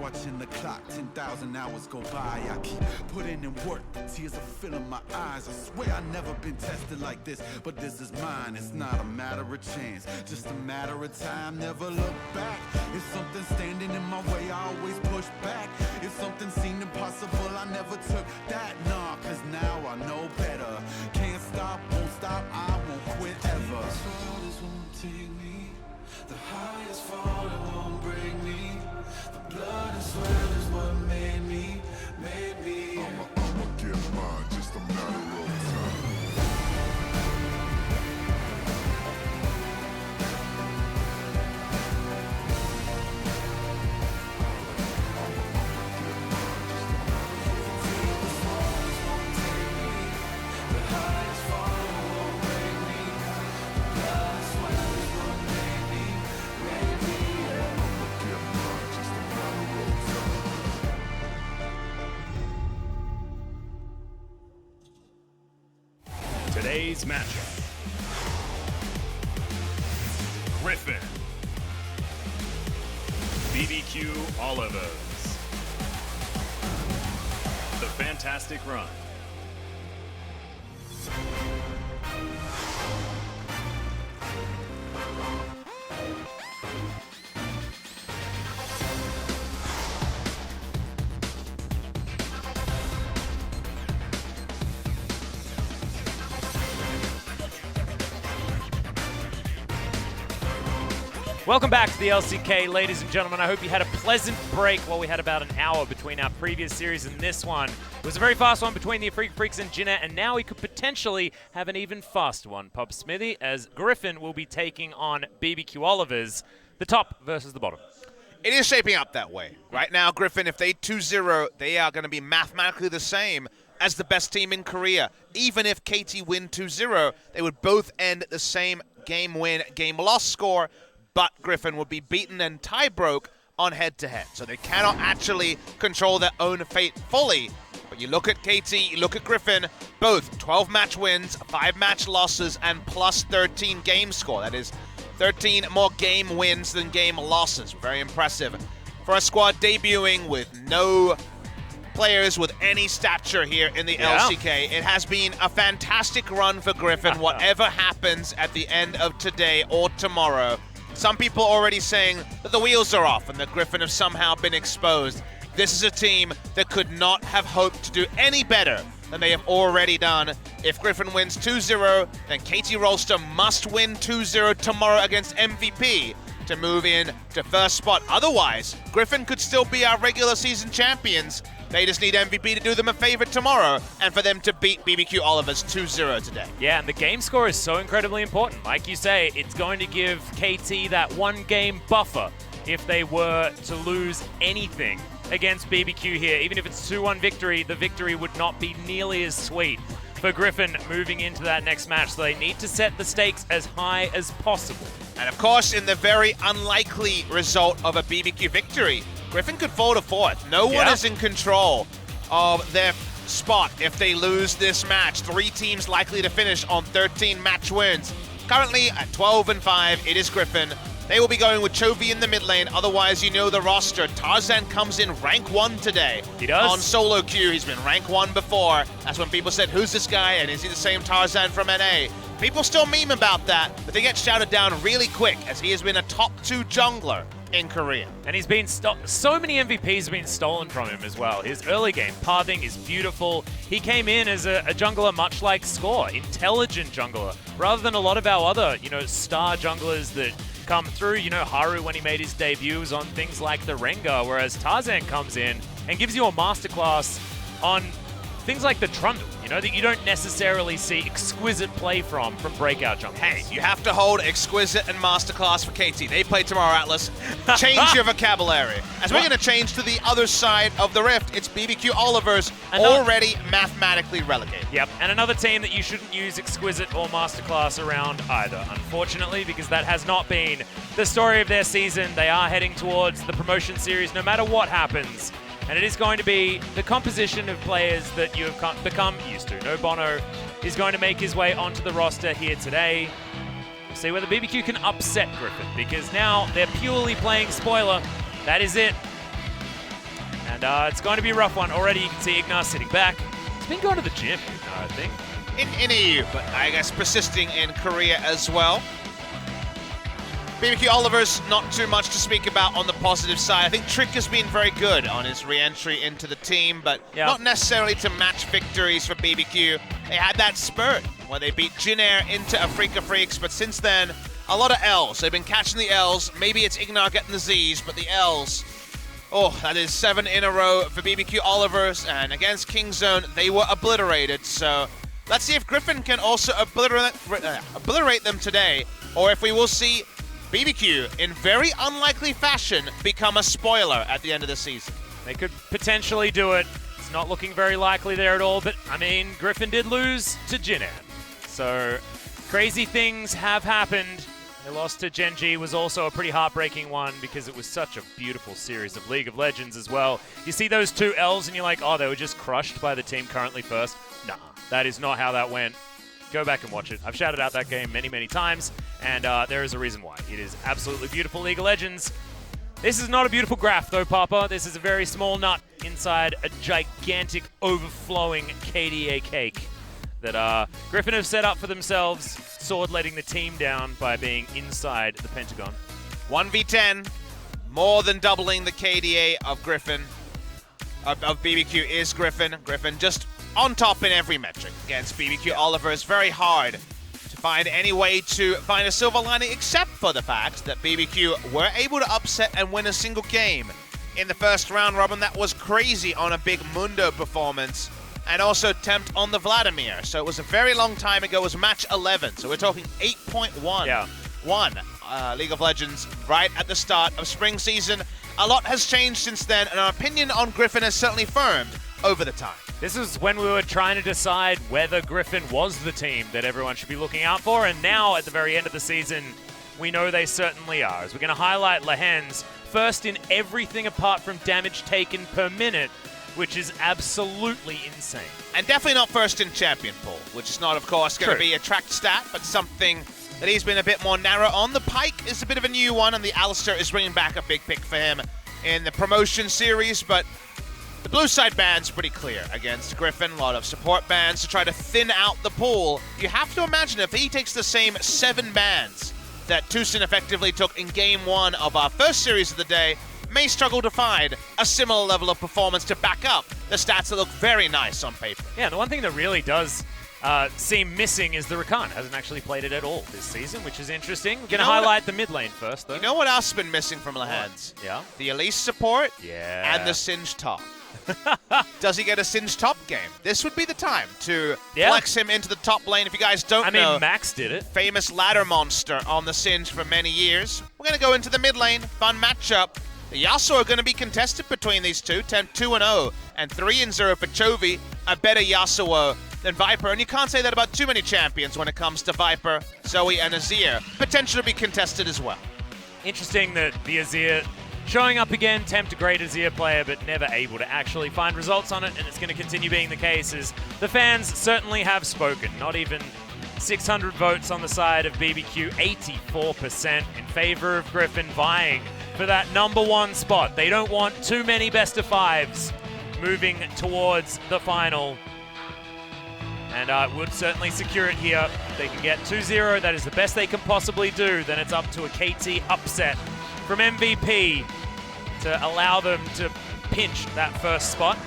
watching the clock, 10,000 hours go by. I keep putting in work, the tears are filling my eyes. I swear I've never been tested like this, but this is mine. It's not a matter of chance, just a matter of time. Never look back. If something standing in my way, I always push back. If something seemed impossible, I never took that. Nah, cause now I know better. Can't stop, won't stop, I won't quit ever. This world is won't take me. The highest fall, it won't break me. The blood and sweat is what made me. I'ma get mine, just a matter of time. Today's matchup. Griffin. BBQ Olivers. The Fantastic Run. Welcome back to the LCK, ladies and gentlemen. I hope you had a pleasant break while we had about an hour between our previous series and this one. It was a very fast one between the Afrika Freaks and Jinnet, and now we could potentially have an even faster one, Pub Smithy, as Griffin will be taking on BBQ Olivers, the top versus the bottom. It is shaping up that way. Right now, Griffin, if they 2-0, they are going to be mathematically the same as the best team in Korea. Even if KT win 2-0, they would both end at the same game win, game loss score, but Griffin would be beaten and tie broke on head-to-head. So they cannot actually control their own fate fully. But you look at KT, you look at Griffin, both 12-match wins, 5-match losses, and plus 13 game score. That is 13 more game wins than game losses. Very impressive. For a squad debuting with no players with any stature here in the LCK, it has been a fantastic run for Griffin, whatever happens at the end of today or tomorrow. Some people already saying that the wheels are off and that Griffin have somehow been exposed. This is a team that could not have hoped to do any better than they have already done. If Griffin wins 2-0, then KT Rolster must win 2-0 tomorrow against MVP to move in to first spot. Otherwise, Griffin could still be our regular season champions. They just need MVP to do them a favor tomorrow and for them to beat BBQ Olivers 2-0 today. Yeah, and the game score is so incredibly important. Like you say, it's going to give KT that one-game buffer if they were to lose anything against BBQ here. Even if it's 2-1 victory, the victory would not be nearly as sweet for Griffin moving into that next match. So they need to set the stakes as high as possible. And of course, in the very unlikely result of a BBQ victory, Griffin could fall to fourth. No one is in control of their spot if they lose this match. 3 teams likely to finish on 13 match wins. Currently at 12-5, it is Griffin. They will be going with Chovy in the mid lane. Otherwise, you know the roster. Tarzan comes in rank 1 today. He does. On solo queue, he's been rank 1 before. That's when people said, who's this guy? And is he the same Tarzan from NA? People still meme about that, but they get shouted down really quick as he has been a top 2 jungler in Korea. And he's been so many MVPs have been stolen from him as well. His early game pathing is beautiful. He came in as a jungler much like Score, intelligent jungler, rather than a lot of our other, star junglers that come through. Haru, when he made his debut, was on things like the Rengar, whereas Tarzan comes in and gives you a masterclass on things like the Trundle, that you don't necessarily see exquisite play from breakout junglers. Hey, you have to hold exquisite and masterclass for KT. They play tomorrow, Atlas. Change your vocabulary. As we're going to change to the other side of the rift, it's BBQ Olivers already mathematically relegated. Yep, and another team that you shouldn't use exquisite or masterclass around either, unfortunately, because that has not been the story of their season. They are heading towards the promotion series no matter what happens. And it is going to be the composition of players that you have become used to. No Bono is going to make his way onto the roster here today. We'll see whether BBQ can upset Griffin, because now they're purely playing spoiler. That is it. And it's going to be a rough one. Already you can see Ignar sitting back. He's been going to the gym, Ignar, I think. In EU, but I guess persisting in Korea as well. BBQ Oliver's not too much to speak about on the positive side. I think Trick has been very good on his re-entry into the team, but not necessarily to match victories for BBQ. They had that spurt where they beat Jinair into a FLICKR Freaks, but since then, a lot of L's. They've been catching the L's. Maybe it's Ignar getting the Z's, but the L's. Oh, that is 7 in a row for BBQ Olivers, and against Kingzone, they were obliterated. So let's see if Griffin can also obliterate them today, or if we will see BBQ, in very unlikely fashion, become a spoiler at the end of the season. They could potentially do it. It's not looking very likely there at all, but, I mean, Griffin did lose to Jinair. So, crazy things have happened. They lost to Genji, was also a pretty heartbreaking one because it was such a beautiful series of League of Legends as well. You see those 2 L's and you're like, oh, they were just crushed by the team currently first. Nah, that is not how that went. Go back and watch it. I've shouted out that game many, many times, and there is a reason why. It is absolutely beautiful League of Legends. This is not a beautiful graph, though, Papa. This is a very small nut inside a gigantic, overflowing KDA cake that Griffin have set up for themselves, Sword letting the team down by being inside the Pentagon. 1v10, more than doubling the KDA of Griffin. Of BBQ is Griffin. Griffin just on top in every metric against BBQ Oliver. Is very hard to find any way to find a silver lining, except for the fact that BBQ were able to upset and win a single game in the first round robin. That was crazy on a big Mundo performance, and also tempt on the Vladimir. So it was a very long time ago. It was match 11. So we're talking 8.1 League of Legends right at the start of spring season. A lot has changed since then, and our opinion on Griffin has certainly firmed over the time. This is when we were trying to decide whether Griffin was the team that everyone should be looking out for, and now at the very end of the season, we know they certainly are. As we're going to highlight Lehen's first in everything apart from damage taken per minute, which is absolutely insane. And definitely not first in champion pool, which is not, of course, going to be a tracked stat, but something that he's been a bit more narrow on. The Pyke is a bit of a new one, and the Alistair is bringing back a big pick for him in the promotion series, but the blue side ban's pretty clear against Griffin. A lot of support bans to try to thin out the pool. You have to imagine if he takes the same 7 bans that Tucson effectively took in Game 1 of our first series of the day, may struggle to find a similar level of performance to back up the stats that look very nice on paper. Yeah, the one thing that really does seem missing is the Rakan. Hasn't actually played it at all this season, which is interesting. We're going to highlight the mid lane first, though. You know what else has been missing from Lehen's? Yeah? The Elise support and the Singe top. Does he get a Singe top game? This would be the time to flex him into the top lane. If you guys don't know, I mean, Max did it. Famous ladder monster on the Singe for many years. We're going to go into the mid lane. Fun matchup. The Yasuo are going to be contested between these two. 2-0 and 3-0 for Chovy. A better Yasuo than Viper. And you can't say that about too many champions when it comes to Viper, Zoe, and Azir. Potential to be contested as well. Interesting that the Azir showing up again, Tempt a great Azir player, but never able to actually find results on it, and it's going to continue being the case as the fans certainly have spoken. Not even 600 votes on the side of BBQ, 84% in favor of Griffin, vying for that #1 spot. They don't want too many best of 5s moving towards the final, and would certainly secure it here. If they can get 2-0, that is the best they can possibly do. Then it's up to a KT upset from MVP to allow them to pinch that first spot.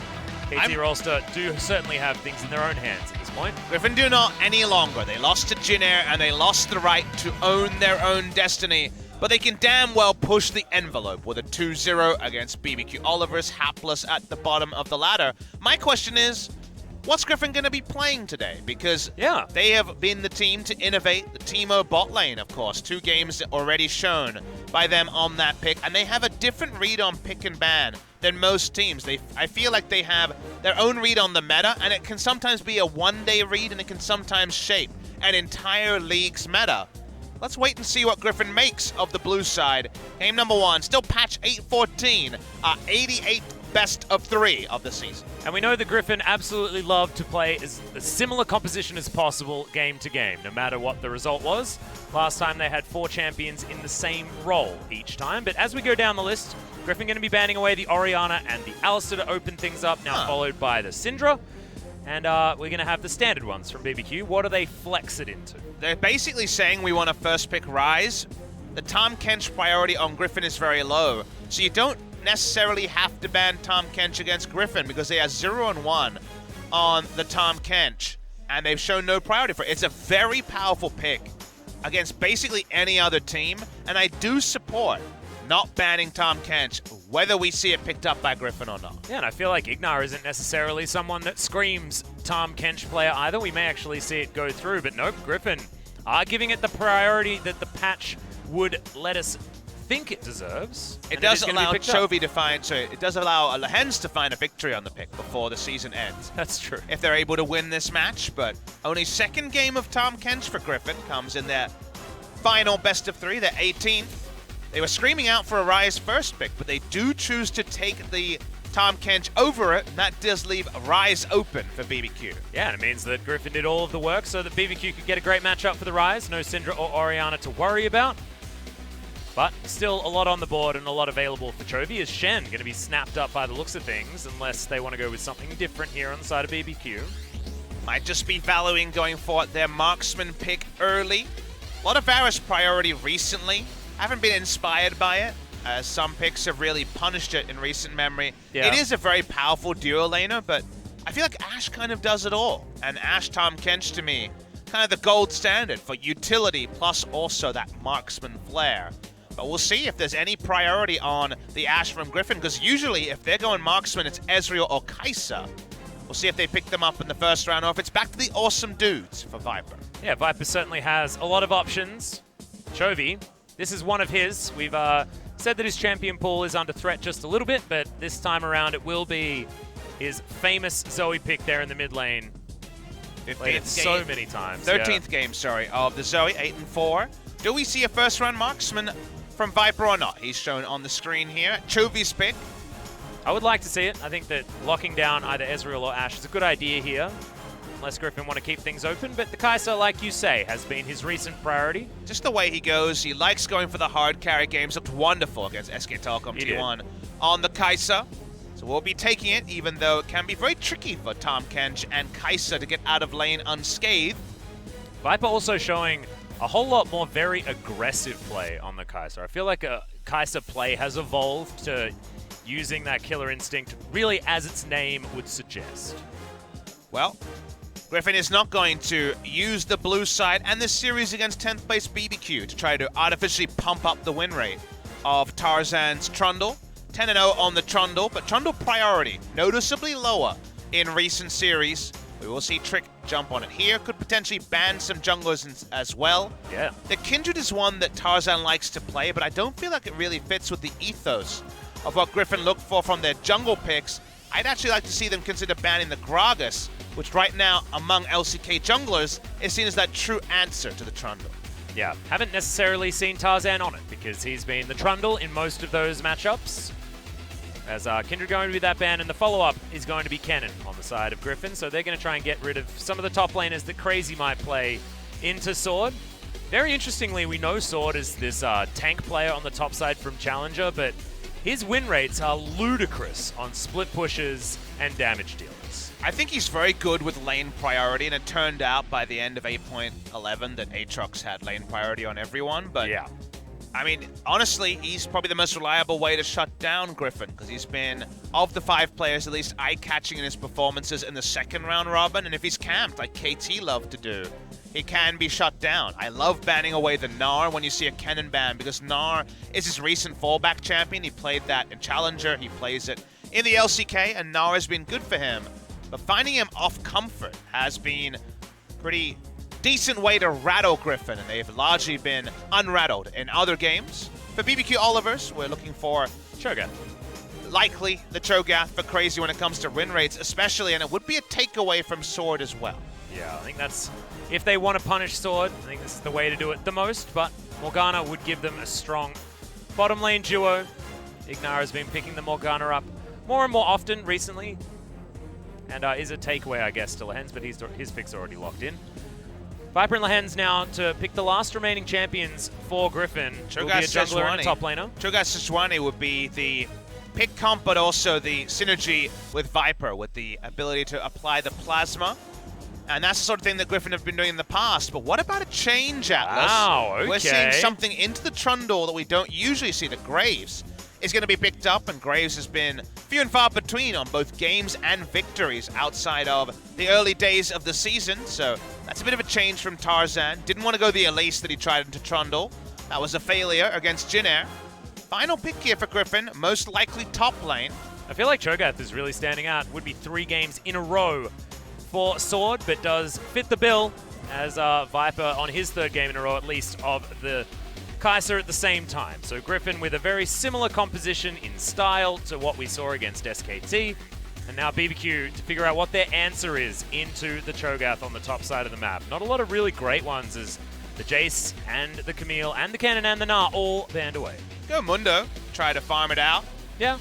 KT Rolster do certainly have things in their own hands at this point. Griffin do not any longer. They lost to Jinair and they lost the right to own their own destiny, but they can damn well push the envelope with a 2-0 against BBQ Oliver's hapless at the bottom of the ladder. My question is, what's Griffin going to be playing today? Because they have been the team to innovate. The Teemo bot lane, of course. 2 games already shown by them on that pick. And they have a different read on pick and ban than most teams. I feel like they have their own read on the meta, and it can sometimes be a one-day read, and it can sometimes shape an entire league's meta. Let's wait and see what Griffin makes of the blue side. Game #1, still patch 814, 88 best of 3 of the season. And we know that Griffin absolutely love to play as a similar composition as possible game to game, no matter what the result was. Last time they had 4 champions in the same role each time. But as we go down the list, Griffin going to be banning away the Orianna and the Alistair to open things up, now followed by the Syndra. And we're going to have the standard ones from BBQ. What do they flex it into? They're basically saying we want to first pick Ryze. The Tahm Kench priority on Griffin is very low, so you don't necessarily have to ban Tahm Kench against Griffin because they are 0-1 on the Tahm Kench, and they've shown no priority for it. It's a very powerful pick against basically any other team, and I do support not banning Tahm Kench, whether we see it picked up by Griffin or not. Yeah, and I feel like Ignar isn't necessarily someone that screams Tahm Kench player either. We may actually see it go through, but nope, Griffin are giving it the priority that the patch would let us think it deserves. It does allow Chovy to find, so it does allow Lehens to find a victory on the pick before the season ends. That's true. If they're able to win this match, but only second game of Tahm Kench for Griffin comes in their final best of 3, their 18th. They were screaming out for a Ryze first pick, but they do choose to take the Tahm Kench over it, and that does leave Ryze open for BBQ. Yeah, and it means that Griffin did all of the work so that BBQ could get a great matchup for the Ryze. No Syndra or Orianna to worry about. But still a lot on the board and a lot available for Chovy. Is Shen going to be snapped up by the looks of things, unless they want to go with something different here on the side of BBQ? Might just be valuing going for their marksman pick early. A lot of Varus priority recently. Haven't been inspired by it, as some picks have really punished it in recent memory. Yeah. It is a very powerful duo laner, but I feel like Ashe kind of does it all. And Ashe Tahm Kench, to me, kind of the gold standard for utility, plus also that marksman flair. But we'll see if there's any priority on the Ashe from Griffin, because usually if they're going marksman, it's Ezreal or Kai'Sa. We'll see if they pick them up in the first round, or if it's back to the awesome dudes for Viper. Yeah, Viper certainly has a lot of options. Chovy, this is one of his. We've said that his champion pool is under threat just a little bit, but this time around it will be his famous Zoe pick there in the mid lane. Played it so many times. 13th game, sorry, of the Zoe, 8-4. Do we see a first-round marksman from Viper or not? He's shown on the screen here. Chovy's pick. I would like to see it. I think that locking down either Ezreal or Ashe is a good idea here, unless Griffin want to keep things open. But the Kai'Sa, like you say, has been his recent priority. Just the way he goes, he likes going for the hard carry games. Looked wonderful against SK Telecom T1 on the Kai'Sa. So we'll be taking it, even though it can be very tricky for Tahm Kench and Kai'Sa to get out of lane unscathed. Viper also showing a whole lot more very aggressive play on the Kai'Sa. I feel like a Kai'Sa play has evolved to using that killer instinct really as its name would suggest. Well, Griffin is not going to use the blue side and this series against 10th place BBQ to try to artificially pump up the win rate of Tarzan's Trundle. 10-0 on the Trundle, but Trundle priority noticeably lower in recent series. We will see Trick jump on it here. Could potentially ban some junglers as well. Yeah. The Kindred is one that Tarzan likes to play, but I don't feel like it really fits with the ethos of what Griffin looked for from their jungle picks. I'd actually like to see them consider banning the Gragas, which right now, among LCK junglers, is seen as that true answer to the Trundle. Yeah, haven't necessarily seen Tarzan on it, because he's been the Trundle in most of those matchups. As Kindred going to be that ban, and the follow-up is going to be Kennen on the side of Griffin, so they're going to try and get rid of some of the top laners that Crazy might play into Sword. Very interestingly, we know Sword is this tank player on the top side from Challenger, but his win rates are ludicrous on split pushes and damage dealers. I think he's very good with lane priority, and it turned out by the end of 8.11 that Aatrox had lane priority on everyone, but yeah. I mean, honestly, he's probably the most reliable way to shut down Griffin, because he's been, of the 5 players, at least eye-catching in his performances in the second round robin, and if he's camped, like KT loved to do, he can be shut down. I love banning away the Gnar when you see a Kennen ban, because Gnar is his recent fallback champion. He played that in Challenger, he plays it in the LCK, and Gnar has been good for him. But finding him off comfort has been pretty decent way to rattle Griffin, and they've largely been unrattled in other games. For BBQ Olivers, we're looking for Cho'Gath. Likely the Cho'Gath for Crazy when it comes to win rates, especially, and it would be a takeaway from Sword as well. Yeah, I think that's, if they want to punish Sword, I think this is the way to do it the most, but Morgana would give them a strong bottom lane duo. Ignar has been picking the Morgana up more and more often recently, and is a takeaway, I guess, to Lehens, but his pick's already locked in. Viper in the hands now to pick the last remaining champions for Griffin. Will be a jungler and a top laner. Cho'Gath Sejuani would be the pick comp, but also the synergy with Viper, with the ability to apply the plasma. And that's the sort of thing that Griffin have been doing in the past. But what about a change, Atlas? Wow, okay. We're seeing something into the Trundle that we don't usually see. The Graves is going to be picked up, and Graves has been few and far between on both games and victories outside of the early days of the season. So that's a bit of a change from Tarzan. Didn't want to go the Elise that he tried into Trundle. That was a failure against Jin Air. Final pick here for Griffin, most likely top lane. I feel like Cho'Gath is really standing out. Would be 3 games in a row for Sword, but does fit the bill as Viper on his 3rd game in a row, at least, of the Kai'Sa at the same time. So Griffin with a very similar composition in style to what we saw against SKT. And now BBQ to figure out what their answer is into the Cho'Gath on the top side of the map. Not a lot of really great ones as the Jace and the Camille and the Cannon and the Gnar all banned away. Go Mundo, try to farm it out. Yeah.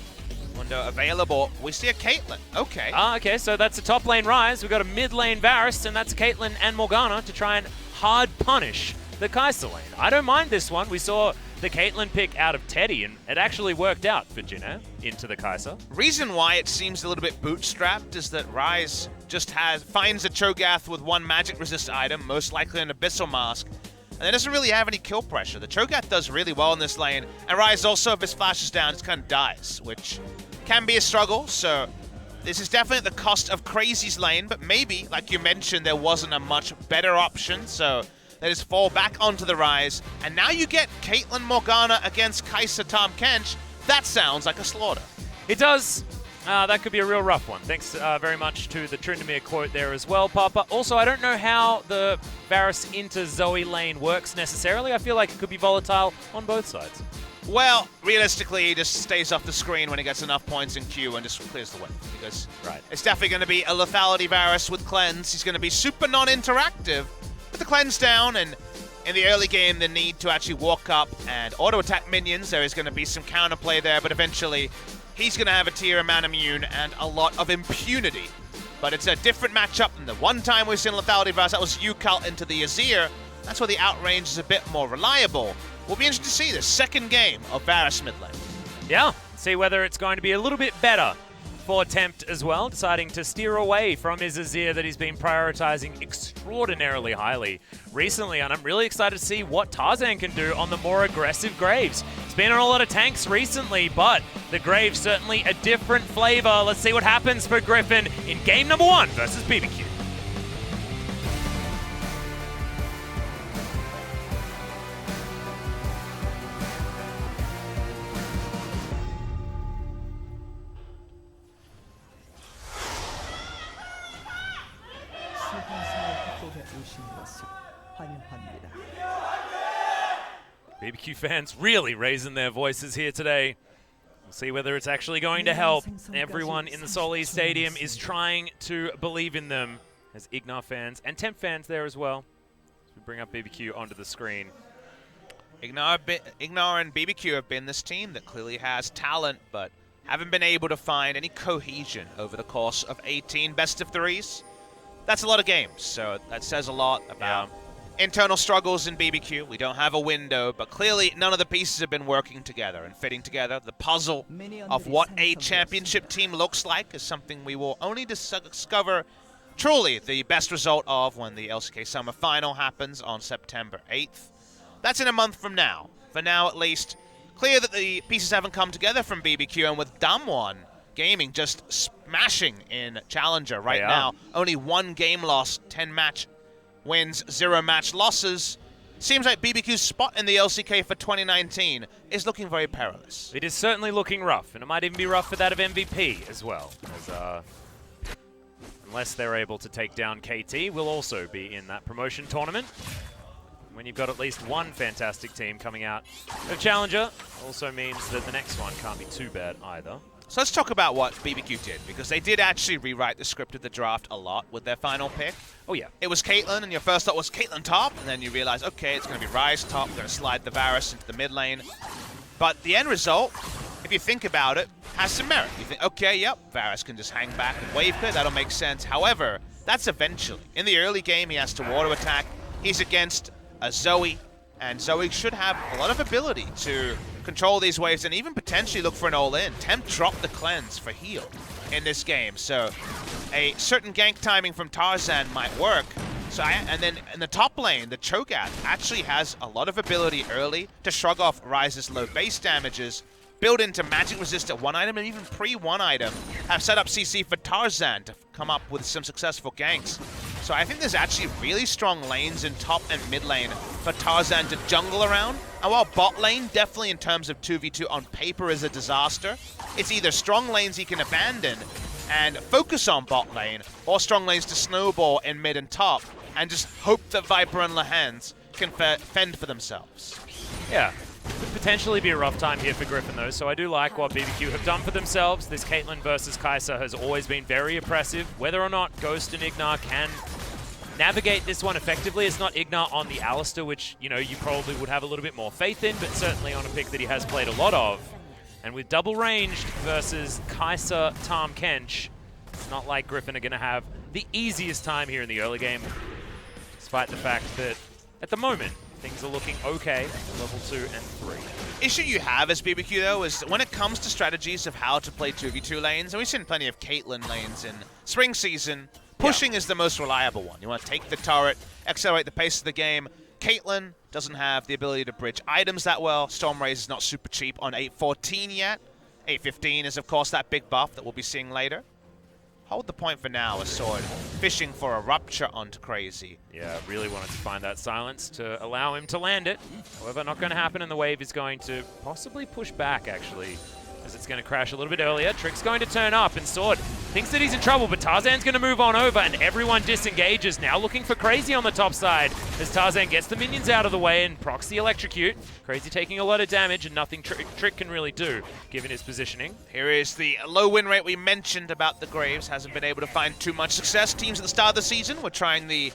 Mundo available. We see a Caitlyn. Okay. Okay, so that's a top lane Ryze. We've got a mid lane Varus, and that's Caitlyn and Morgana to try and hard punish the Kai'Sa lane. I don't mind this one. We saw the Caitlyn pick out of Teddy, and it actually worked out for Jin Air into the Kai'Sa. Reason why it seems a little bit bootstrapped is that Ryze just finds a Cho'Gath with 1 magic resist item, most likely an Abyssal Mask, and it doesn't really have any kill pressure. The Cho'Gath does really well in this lane, and Ryze also, if his flash is down, just kind of dies, which can be a struggle. So this is definitely at the cost of Crazy's lane, but maybe, like you mentioned, there wasn't a much better option, so they just fall back onto the Ryze. And now you get Caitlyn Morgana against Kai'Sa Tahm Kench. That sounds like a slaughter. It does. That could be a real rough one. Thanks very much to the Tryndamere quote there as well, Papa. Also, I don't know how the Varus into Zoe lane works necessarily. I feel like it could be volatile on both sides. Well, realistically, he just stays off the screen when he gets enough points in queue and just clears the way. Because it's definitely going to be a lethality Varus with cleanse. He's going to be super non-interactive with the cleanse down, and in the early game, the need to actually walk up and auto-attack minions. There is going to be some counterplay there, but eventually he's going to have a tier of man immune and a lot of impunity. But it's a different matchup than the one time we've seen lethality Varus. That was Yukalt into the Azir. That's where the outrange is a bit more reliable. We'll be interested to see the 2nd game of Varus mid lane. Yeah, see whether it's going to be a little bit better for Tempt as well, deciding to steer away from his Azir that he's been prioritizing extraordinarily highly recently, and I'm really excited to see what Tarzan can do on the more aggressive Graves. He's been on a lot of tanks recently, but the Graves certainly a different flavor. Let's see what happens for Griffin in game number 1 versus BBQ. BBQ fans really raising their voices here today. We'll see whether it's actually going to help. Everyone in the Soli Stadium is trying to believe in them as Ignar fans and Temp fans there as well. As we bring up BBQ onto the screen. Ignar and BBQ have been this team that clearly has talent, but haven't been able to find any cohesion over the course of 18 best-of-3s. That's a lot of games, so that says a lot about internal struggles in BBQ. We don't have a window, but clearly none of the pieces have been working together and fitting together. The puzzle of what a championship team looks like is something we will only discover truly the best result of when the LCK Summer Final happens on September 8th. That's in a month from now. For now, at least, clear that the pieces haven't come together from BBQ, and with Damwon Gaming just smashing in Challenger right now. Only 1 game loss, 10 match wins, 0 match losses. Seems like BBQ's spot in the LCK for 2019 is looking very perilous. It is certainly looking rough, and it might even be rough for that of MVP as well. As, unless they're able to take down KT, will also be in that promotion tournament. When you've got at least one fantastic team coming out of Challenger, also means that the next one can't be too bad either. So let's talk about what BBQ did, because they did actually rewrite the script of the draft a lot with their final pick. Oh yeah. It was Caitlyn, and your first thought was Caitlyn top, and then you realize, okay, it's going to be Ryze top, we're going to slide the Varus into the mid lane. But the end result, if you think about it, has some merit. You think, okay, yep, Varus can just hang back and wave clear, that'll make sense. However, that's eventually. In the early game, he has to auto attack. He's against a Zoe, and Zoe should have a lot of ability to control these waves and even potentially look for an all-in. Tempt dropped the cleanse for heal in this game, so a certain gank timing from Tarzan might work. And then in the top lane, the Cho'Gath actually has a lot of ability early to shrug off Ryze's low base damages, build into magic resist at one item, and even pre-one item, have set up CC for Tarzan to come up with some successful ganks. So I think there's actually really strong lanes in top and mid lane for Tarzan to jungle around. And while bot lane, definitely in terms of 2v2 on paper, is a disaster, it's either strong lanes he can abandon and focus on bot lane, or strong lanes to snowball in mid and top, and just hope that Viper and Lehans can fend for themselves. Yeah, could potentially be a rough time here for Griffin though, so I do like what BBQ have done for themselves. This Caitlyn versus Kai'Sa has always been very oppressive. Whether or not Ghost and Ignar can navigate this one effectively, it's not Ignar on the Alistar, which, you know, you probably would have a little bit more faith in, but certainly on a pick that he has played a lot of. And with double ranged versus Kai'Sa, Tahm Kench, it's not like Griffin are going to have the easiest time here in the early game, despite the fact that at the moment things are looking okay at level 2 and 3. Issue you have as BBQ though is when it comes to strategies of how to play 2v2 lanes, and we've seen plenty of Caitlyn lanes in spring season, pushing is the most reliable one. You want to take the turret, accelerate the pace of the game. Caitlyn doesn't have the ability to bridge items that well. Stormraze is not super cheap on 814 yet. 815 is of course that big buff that we'll be seeing later. Hold the point for now, a Sword fishing for a rupture onto Crazy. Yeah, really wanted to find that silence to allow him to land it. However, not going to happen, and the wave is going to possibly push back, actually, as it's going to crash a little bit earlier. Trick's going to turn up, and Sword thinks that he's in trouble, but Tarzan's going to move on over, and everyone disengages. Now looking for Crazy on the top side, as Tarzan gets the minions out of the way and procs the electrocute. Crazy taking a lot of damage, and nothing Trick can really do, given his positioning. Here is the low win rate we mentioned about the Graves. Hasn't been able to find too much success. Teams at the start of the season were trying the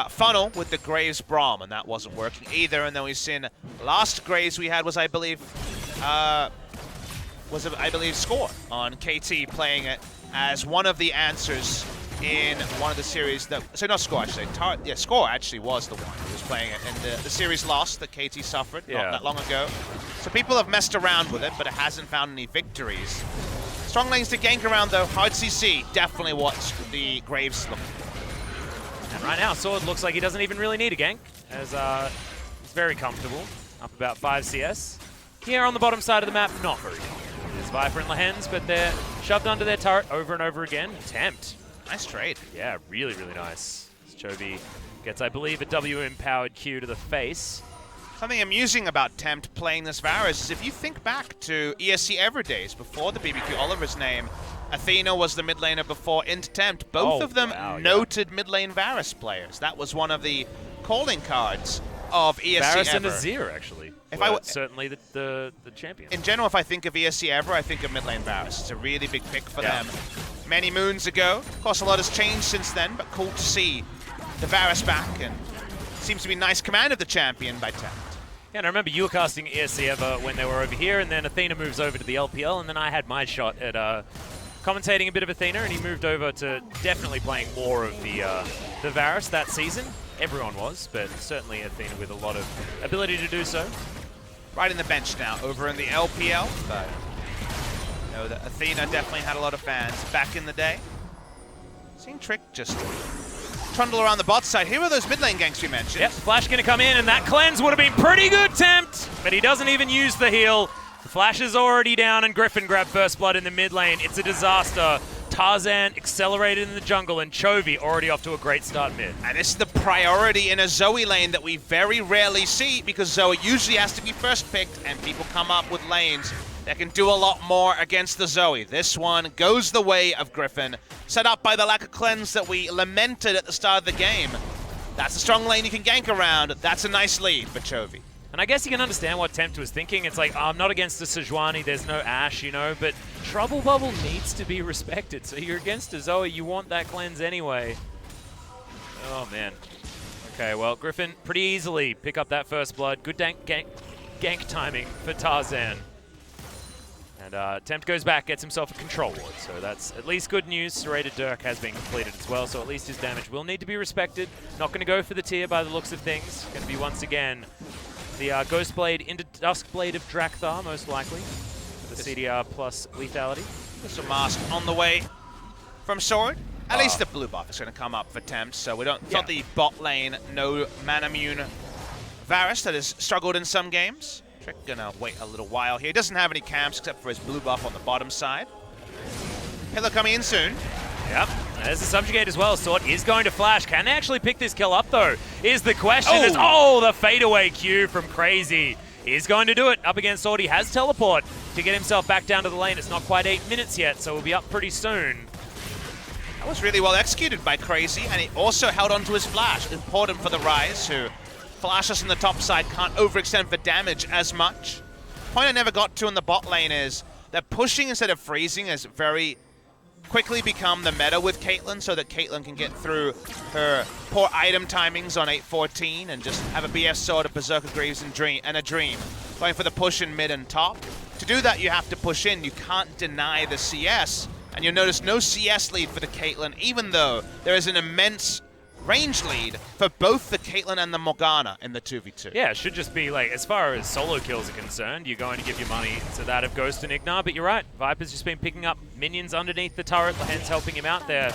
funnel with the Graves Braum, and that wasn't working either. And then we've seen last Graves we had was, I believe, Score on KT, playing it as one of the answers in one of the series that, so not Score actually, Score actually was the one who was playing it in the series loss that KT suffered not that long ago. So people have messed around with it, but it hasn't found any victories. Strong lanes to gank around though, hard CC, definitely what the Graves look for. And right now, Sword looks like he doesn't even really need a gank, as he's very comfortable, up about 5 CS. Here on the bottom side of the map, not very good. There's Viper and Lehans, but they're shoved under their turret over and over again. Tempt. Nice trade. Yeah, really, really nice. Chovy gets, I believe, a W-empowered Q to the face. Something amusing about Tempt playing this Varus is if you think back to ESC Ever days before the BBQ Oliver's name, Athena was the mid laner before into Tempt. Both of them noted mid lane Varus players. That was one of the calling cards of ESC Varus Ever. and Azir, actually. Certainly the champion. In general, if I think of ESC Ever, I think of mid lane Varus. It's a really big pick for them. Many moons ago. Of course, a lot has changed since then, but cool to see the Varus back, and seems to be nice command of the champion by Tempt. Yeah, and I remember you were casting ESC Ever when they were over here, and then Athena moves over to the LPL, and then I had my shot at commentating a bit of Athena, and he moved over to definitely playing more of the Varus that season. Everyone was, but certainly Athena with a lot of ability to do so. Right in the bench now, over in the LPL, but you know that Athena definitely had a lot of fans back in the day. Seeing Trick just trundle around the bot side. Here are those mid lane ganks we mentioned. Yep, Flash gonna come in, and that cleanse would have been pretty good, Tempt, but he doesn't even use the heal. The Flash is already down, and Griffin grabbed first blood in the mid lane. It's a disaster. Tarzan accelerated in the jungle, and Chovy already off to a great start mid. And this is the priority in a Zoe lane that we very rarely see, because Zoe usually has to be first picked, and people come up with lanes that can do a lot more against the Zoe. This one goes the way of Griffin, set up by the lack of cleanse that we lamented at the start of the game. That's a strong lane you can gank around. That's a nice lead for Chovy. And I guess you can understand what Tempt was thinking. It's like, oh, I'm not against the Sejuani, there's no Ashe, you know, but Trouble Bubble needs to be respected. So you're against a Zoe, you want that cleanse anyway. Oh, man. Okay, well, Griffin pretty easily pick up that first blood. Good gank timing for Tarzan. And Tempt goes back, gets himself a control ward. So that's at least good news. Serrated Dirk has been completed as well, so at least his damage will need to be respected. Not going to go for the tier by the looks of things. Going to be once again the Ghost Blade into Dusk Blade of Drakthar, most likely. For the CDR plus lethality. There's a mask on the way from Sword. At least the blue buff is going to come up for Tempt, so we don't. It's not the bot lane, no mana immune Varus that has struggled in some games. Trick gonna wait a little while here. He doesn't have any camps except for his blue buff on the bottom side. Pillar coming in soon. Yep, there's the Subjugate as well. Sword is going to flash. Can they actually pick this kill up though? Is the question. The fadeaway Q from Crazy. He's going to do it up against Sword. He has teleport to get himself back down to the lane. It's not quite 8 minutes yet, so we'll be up pretty soon. That was really well executed by Crazy, and he also held onto his flash. Important for the Rise, who flashes on the top side can't overextend for damage as much. Point I never got to in the bot lane is that pushing instead of freezing has very quickly become the meta with Caitlyn, so that Caitlyn can get through her poor item timings on 8-14 and just have a BS sword, a Berserker Greaves, and a Dream. Going for the push in mid and top. To do that, you have to push in. You can't deny the CS. And you'll notice no CS lead for the Caitlyn, even though there is an immense range lead for both the Caitlyn and the Morgana in the 2v2. Yeah, it should just be like, as far as solo kills are concerned, you're going to give your money to that of Ghost and Ignar, but you're right, Viper's just been picking up minions underneath the turret, hence helping him out there.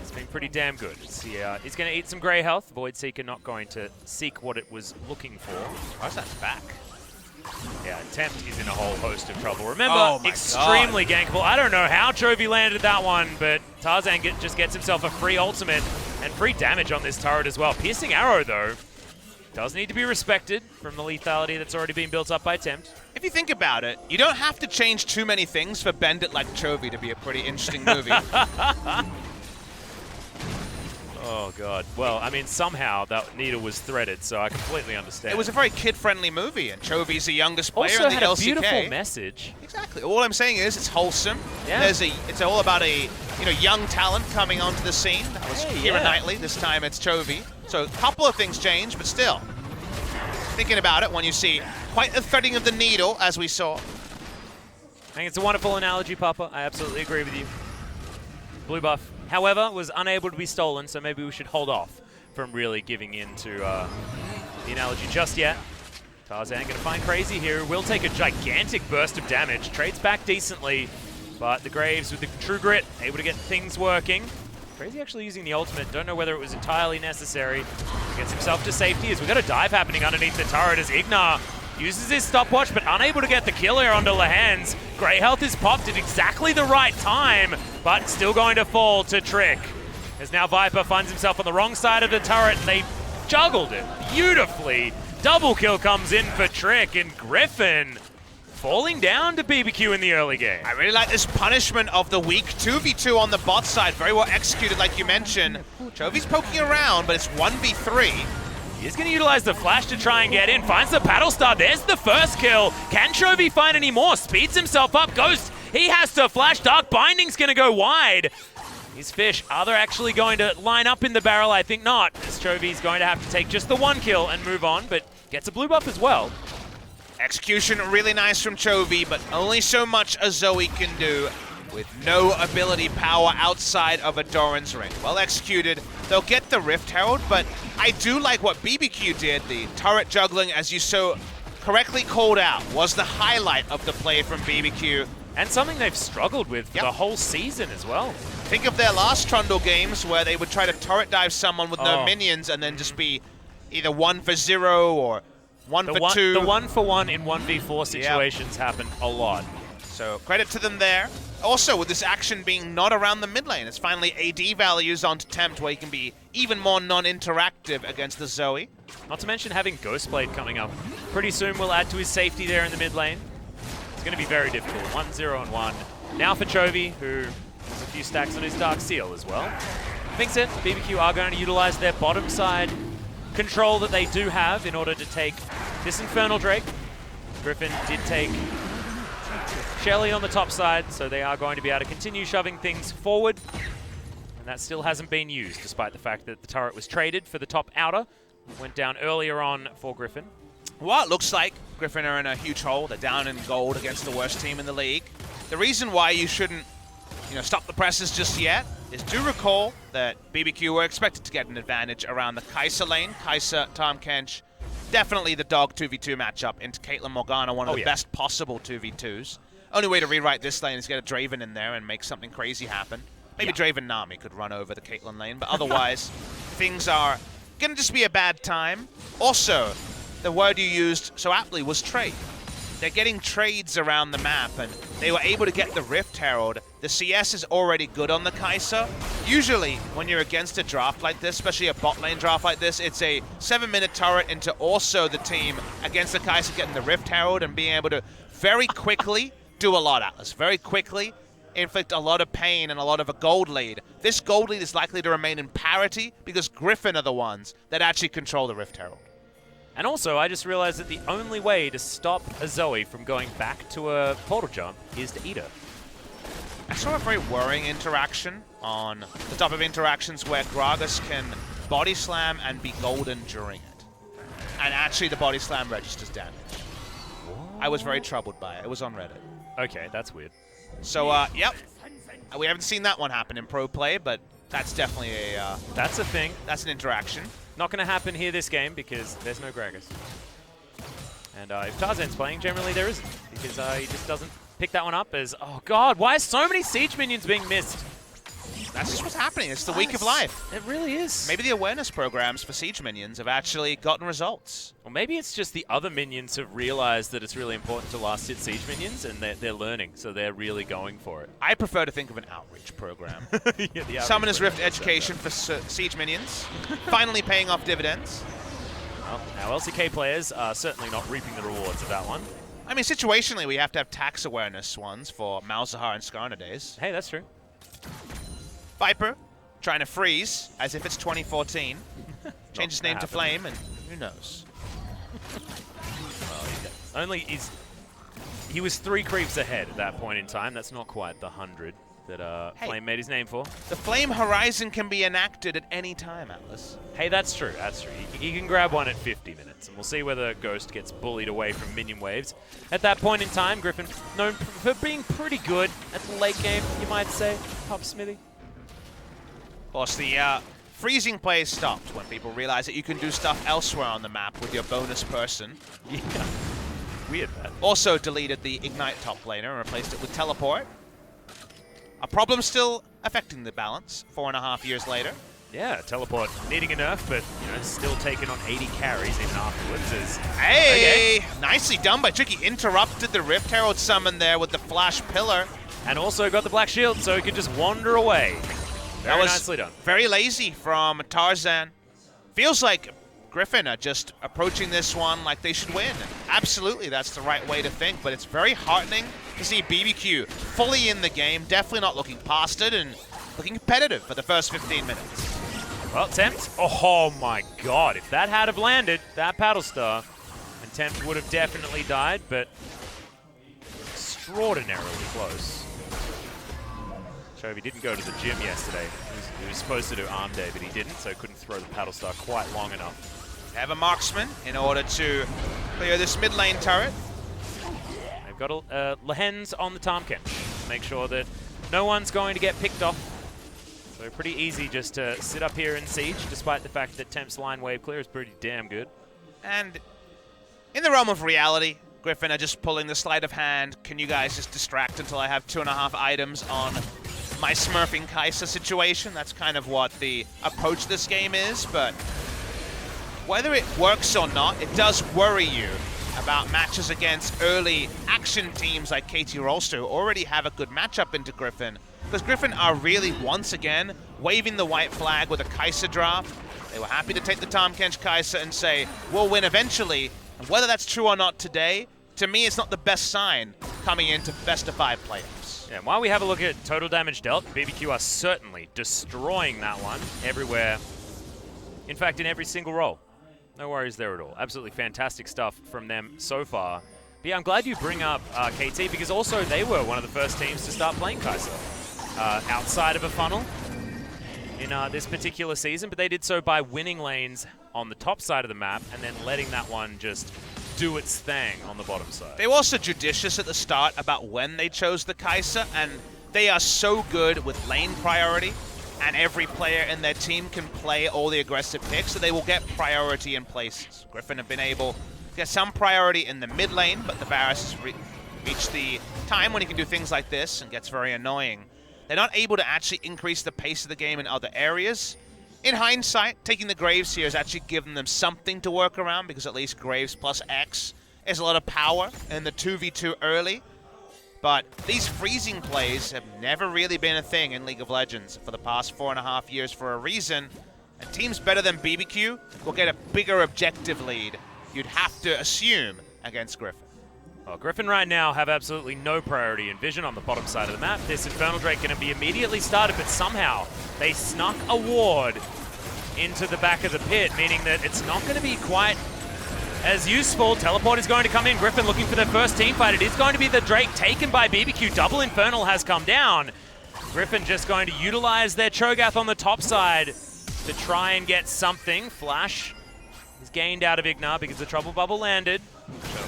It's been pretty damn good. He's going to eat some grey health. Void Seeker not going to seek what it was looking for. Why's that back? Yeah, Tempt is in a whole host of trouble. Remember, extremely gankable. I don't know how Chovy landed that one, but Tarzan just gets himself a free ultimate and free damage on this turret as well. Piercing Arrow, though, does need to be respected from the lethality that's already been built up by Tempt. If you think about it, you don't have to change too many things for Bend It Like Chovy to be a pretty interesting movie. Oh, God. Well, I mean, somehow that needle was threaded, so I completely understand. It was a very kid-friendly movie, and Chovy's the youngest player also in the had LCK. A beautiful message. Exactly. All I'm saying is it's wholesome. Yeah. It's all about a young talent coming onto the scene. That was Keira Knightley. This time it's Chovy. So a couple of things changed, but still. Thinking about it, when you see quite a threading of the needle, as we saw. I think it's a wonderful analogy, Papa. I absolutely agree with you. Blue buff, however, was unable to be stolen, so maybe we should hold off from really giving in to the analogy just yet. Tarzan going to find Crazy here. Will take a gigantic burst of damage. Trades back decently, but the Graves with the True Grit able to get things working. Crazy actually using the ultimate. Don't know whether it was entirely necessary. Gets himself to safety as we got a dive happening underneath the turret as Ignar uses his stopwatch, but unable to get the kill here onto Lehans. Grey health is popped at exactly the right time, but still going to fall to Trick. As now Viper finds himself on the wrong side of the turret, and they juggled it beautifully. Double kill comes in for Trick, and Griffin falling down to BBQ in the early game. I really like this punishment of the weak 2v2 on the bot side. Very well executed, like you mentioned. Chovy's poking around, but it's 1v3. He's going to utilize the flash to try and get in. Finds the battle star. There's the first kill. Can Chovy find any more? Speeds himself up. Ghost, he has to flash. Dark Binding's going to go wide. These fish, are they actually going to line up in the barrel? I think not, as Chovy's going to have to take just the one kill and move on, but gets a blue buff as well. Execution really nice from Chovy, but only so much a Zoe can do with no ability power outside of a Doran's Ring. Well executed. They'll get the Rift Herald, but I do like what BBQ did. The turret juggling, as you so correctly called out, was the highlight of the play from BBQ. And something they've struggled with for the whole season as well. Think of their last Trundle games where they would try to turret dive someone with no minions and then just be either 1 for 0 or 1 for 2. The 1 for 1 in 1v4 situations happen a lot. So credit to them there. Also, with this action being not around the mid lane, it's finally AD values onto Tempt, where he can be even more non-interactive against the Zoe. Not to mention having Ghostblade coming up. Pretty soon will add to his safety there in the mid lane. It's going to be very difficult. 1-0 and 1. Now for Chovy, who has a few stacks on his Dark Seal as well. Being said, BBQ are going to utilize their bottom side control that they do have in order to take this Infernal Drake. Griffin did take Shelly on the top side, so they are going to be able to continue shoving things forward. And that still hasn't been used, despite the fact that the turret was traded for the top outer. Went down earlier on for Griffin. Well, it looks like Griffin are in a huge hole. They're down in gold against the worst team in the league. the reason why you shouldn't, stop the presses just yet is do recall that BBQ were expected to get an advantage around the Kai'Sa lane. Kai'Sa, Tahm Kench, definitely the dog 2v2 matchup into Caitlyn Morgana, one of the best possible 2v2s. Only way to rewrite this lane is get a Draven in there and make something crazy happen. Maybe Draven Nami could run over the Caitlyn lane, but otherwise, things are going to just be a bad time. Also, the word you used so aptly was trade. They're getting trades around the map, and they were able to get the Rift Herald. The CS is already good on the Kai'Sa. Usually, when you're against a draft like this, especially a bot lane draft like this, it's a 7-minute turret into also the team against the Kai'Sa getting the Rift Herald and being able to very quickly do a lot, Atlas. Very quickly inflict a lot of pain and a lot of a gold lead. This gold lead is likely to remain in parity because Griffin are the ones that actually control the Rift Herald. And also, I just realized that the only way to stop a Zoe from going back to a portal jump is to eat her. I saw a very worrying interaction on the top of interactions where Gragas can body slam and be golden during it. And actually the body slam registers damage. I was very troubled by it. It was on Reddit. Okay, that's weird. So, yep. We haven't seen that one happen in pro play, but that's definitely a... that's a thing. That's an interaction. Not going to happen here this game because there's no Gragas. And if Tarzan's playing, generally there isn't. Because he just doesn't pick that one up as... Oh god, why are so many Siege minions being missed? That's just what's happening. It's the week of life. It really is. Maybe the awareness programs for Siege minions have actually gotten results. Or maybe it's just the other minions have realized that it's really important to last hit Siege minions and they're learning, so they're really going for it. I prefer to think of an outreach program. Yeah, Summoner's Rift education for Siege minions. Finally paying off dividends. Well, our LCK players are certainly not reaping the rewards of that one. I mean, situationally, we have to have tax awareness ones for Malzahar and Skarna days. Hey, that's true. Viper trying to freeze as if it's 2014. Change his name to Flame, and who knows? Well, he was 3 creeps ahead at that point in time. That's not quite the 100 that Flame made his name for. The Flame Horizon can be enacted at any time, Atlas. Hey, that's true. That's true. He can grab one at 50 minutes, and we'll see whether Ghost gets bullied away from minion waves. At that point in time, Griffin, known for being pretty good at the late game, you might say. Pop Smithy. Of course, the freezing play stopped when people realize that you can do stuff elsewhere on the map with your bonus person. Yeah. Weird, man. Also deleted the Ignite top laner and replaced it with Teleport. A problem still affecting the balance 4.5 years later. Yeah, Teleport needing a nerf, but still taking on 80 carries even afterwards. Hey! Okay. Nicely done by Tricky. Interrupted the Rift Herald summon there with the Flash Pillar. And also got the Black Shield so he could just wander away. Very nicely done. Very lazy from Tarzan. Feels like Griffin are just approaching this one like they should win. Absolutely, that's the right way to think, but it's very heartening to see BBQ fully in the game, definitely not looking past it, and looking competitive for the first 15 minutes. Well, Tempt. Oh my god, if that had have landed, that paddle star, and Tempt would have definitely died, but extraordinarily close. Chovy didn't go to the gym yesterday. He was supposed to do arm day, but he didn't, so couldn't throw the paddle star quite long enough. They have a marksman in order to clear this mid lane turret. They've got Lehens on the Tahm Kench to make sure that no one's going to get picked off. So pretty easy just to sit up here in Siege, despite the fact that Tempt's line wave clear is pretty damn good. And in the realm of reality, Griffin are just pulling the sleight of hand. Can you guys just distract until I have 2.5 items on my smurfing Kai'Sa situation? That's kind of what the approach this game is, but whether it works or not, it does worry you about matches against early action teams like KT Rolster, who already have a good matchup into Griffin, because Griffin are really, once again, waving the white flag with a Kai'Sa draft. They were happy to take the Tahm Kench Kai'Sa and say, we'll win eventually, and whether that's true or not today, to me, it's not the best sign coming into best-of-5 playoffs. Yeah, while we have a look at total damage dealt, BBQ are certainly destroying that one everywhere. In fact, in every single role. No worries there at all. Absolutely fantastic stuff from them so far. But yeah, I'm glad you bring up KT, because also they were one of the first teams to start playing Kai'Sa outside of a funnel in this particular season, but they did so by winning lanes on the top side of the map and then letting that one just do its thing on the bottom side. They were also judicious at the start about when they chose the Kai'Sa, and they are so good with lane priority, and every player in their team can play all the aggressive picks, so they will get priority in places. Griffin have been able to get some priority in the mid lane, but the Varus has reached the time when he can do things like this and gets very annoying. They're not able to actually increase the pace of the game in other areas. In hindsight, taking the Graves here has actually given them something to work around, because at least Graves plus X is a lot of power in the 2v2 early. But these freezing plays have never really been a thing in League of Legends for the past 4.5 years for a reason. And teams better than BBQ will get a bigger objective lead, you'd have to assume, against Griffin. Well, Griffin right now have absolutely no priority in vision on the bottom side of the map. This Infernal Drake going to be immediately started, but somehow they snuck a ward into the back of the pit, meaning that it's not going to be quite as useful. Teleport is going to come in. Griffin looking for their first team fight. It is going to be the Drake taken by BBQ. Double Infernal has come down. Griffin just going to utilize their Cho'Gath on the top side to try and get something. Flash is gained out of Ignar because the Trouble Bubble landed.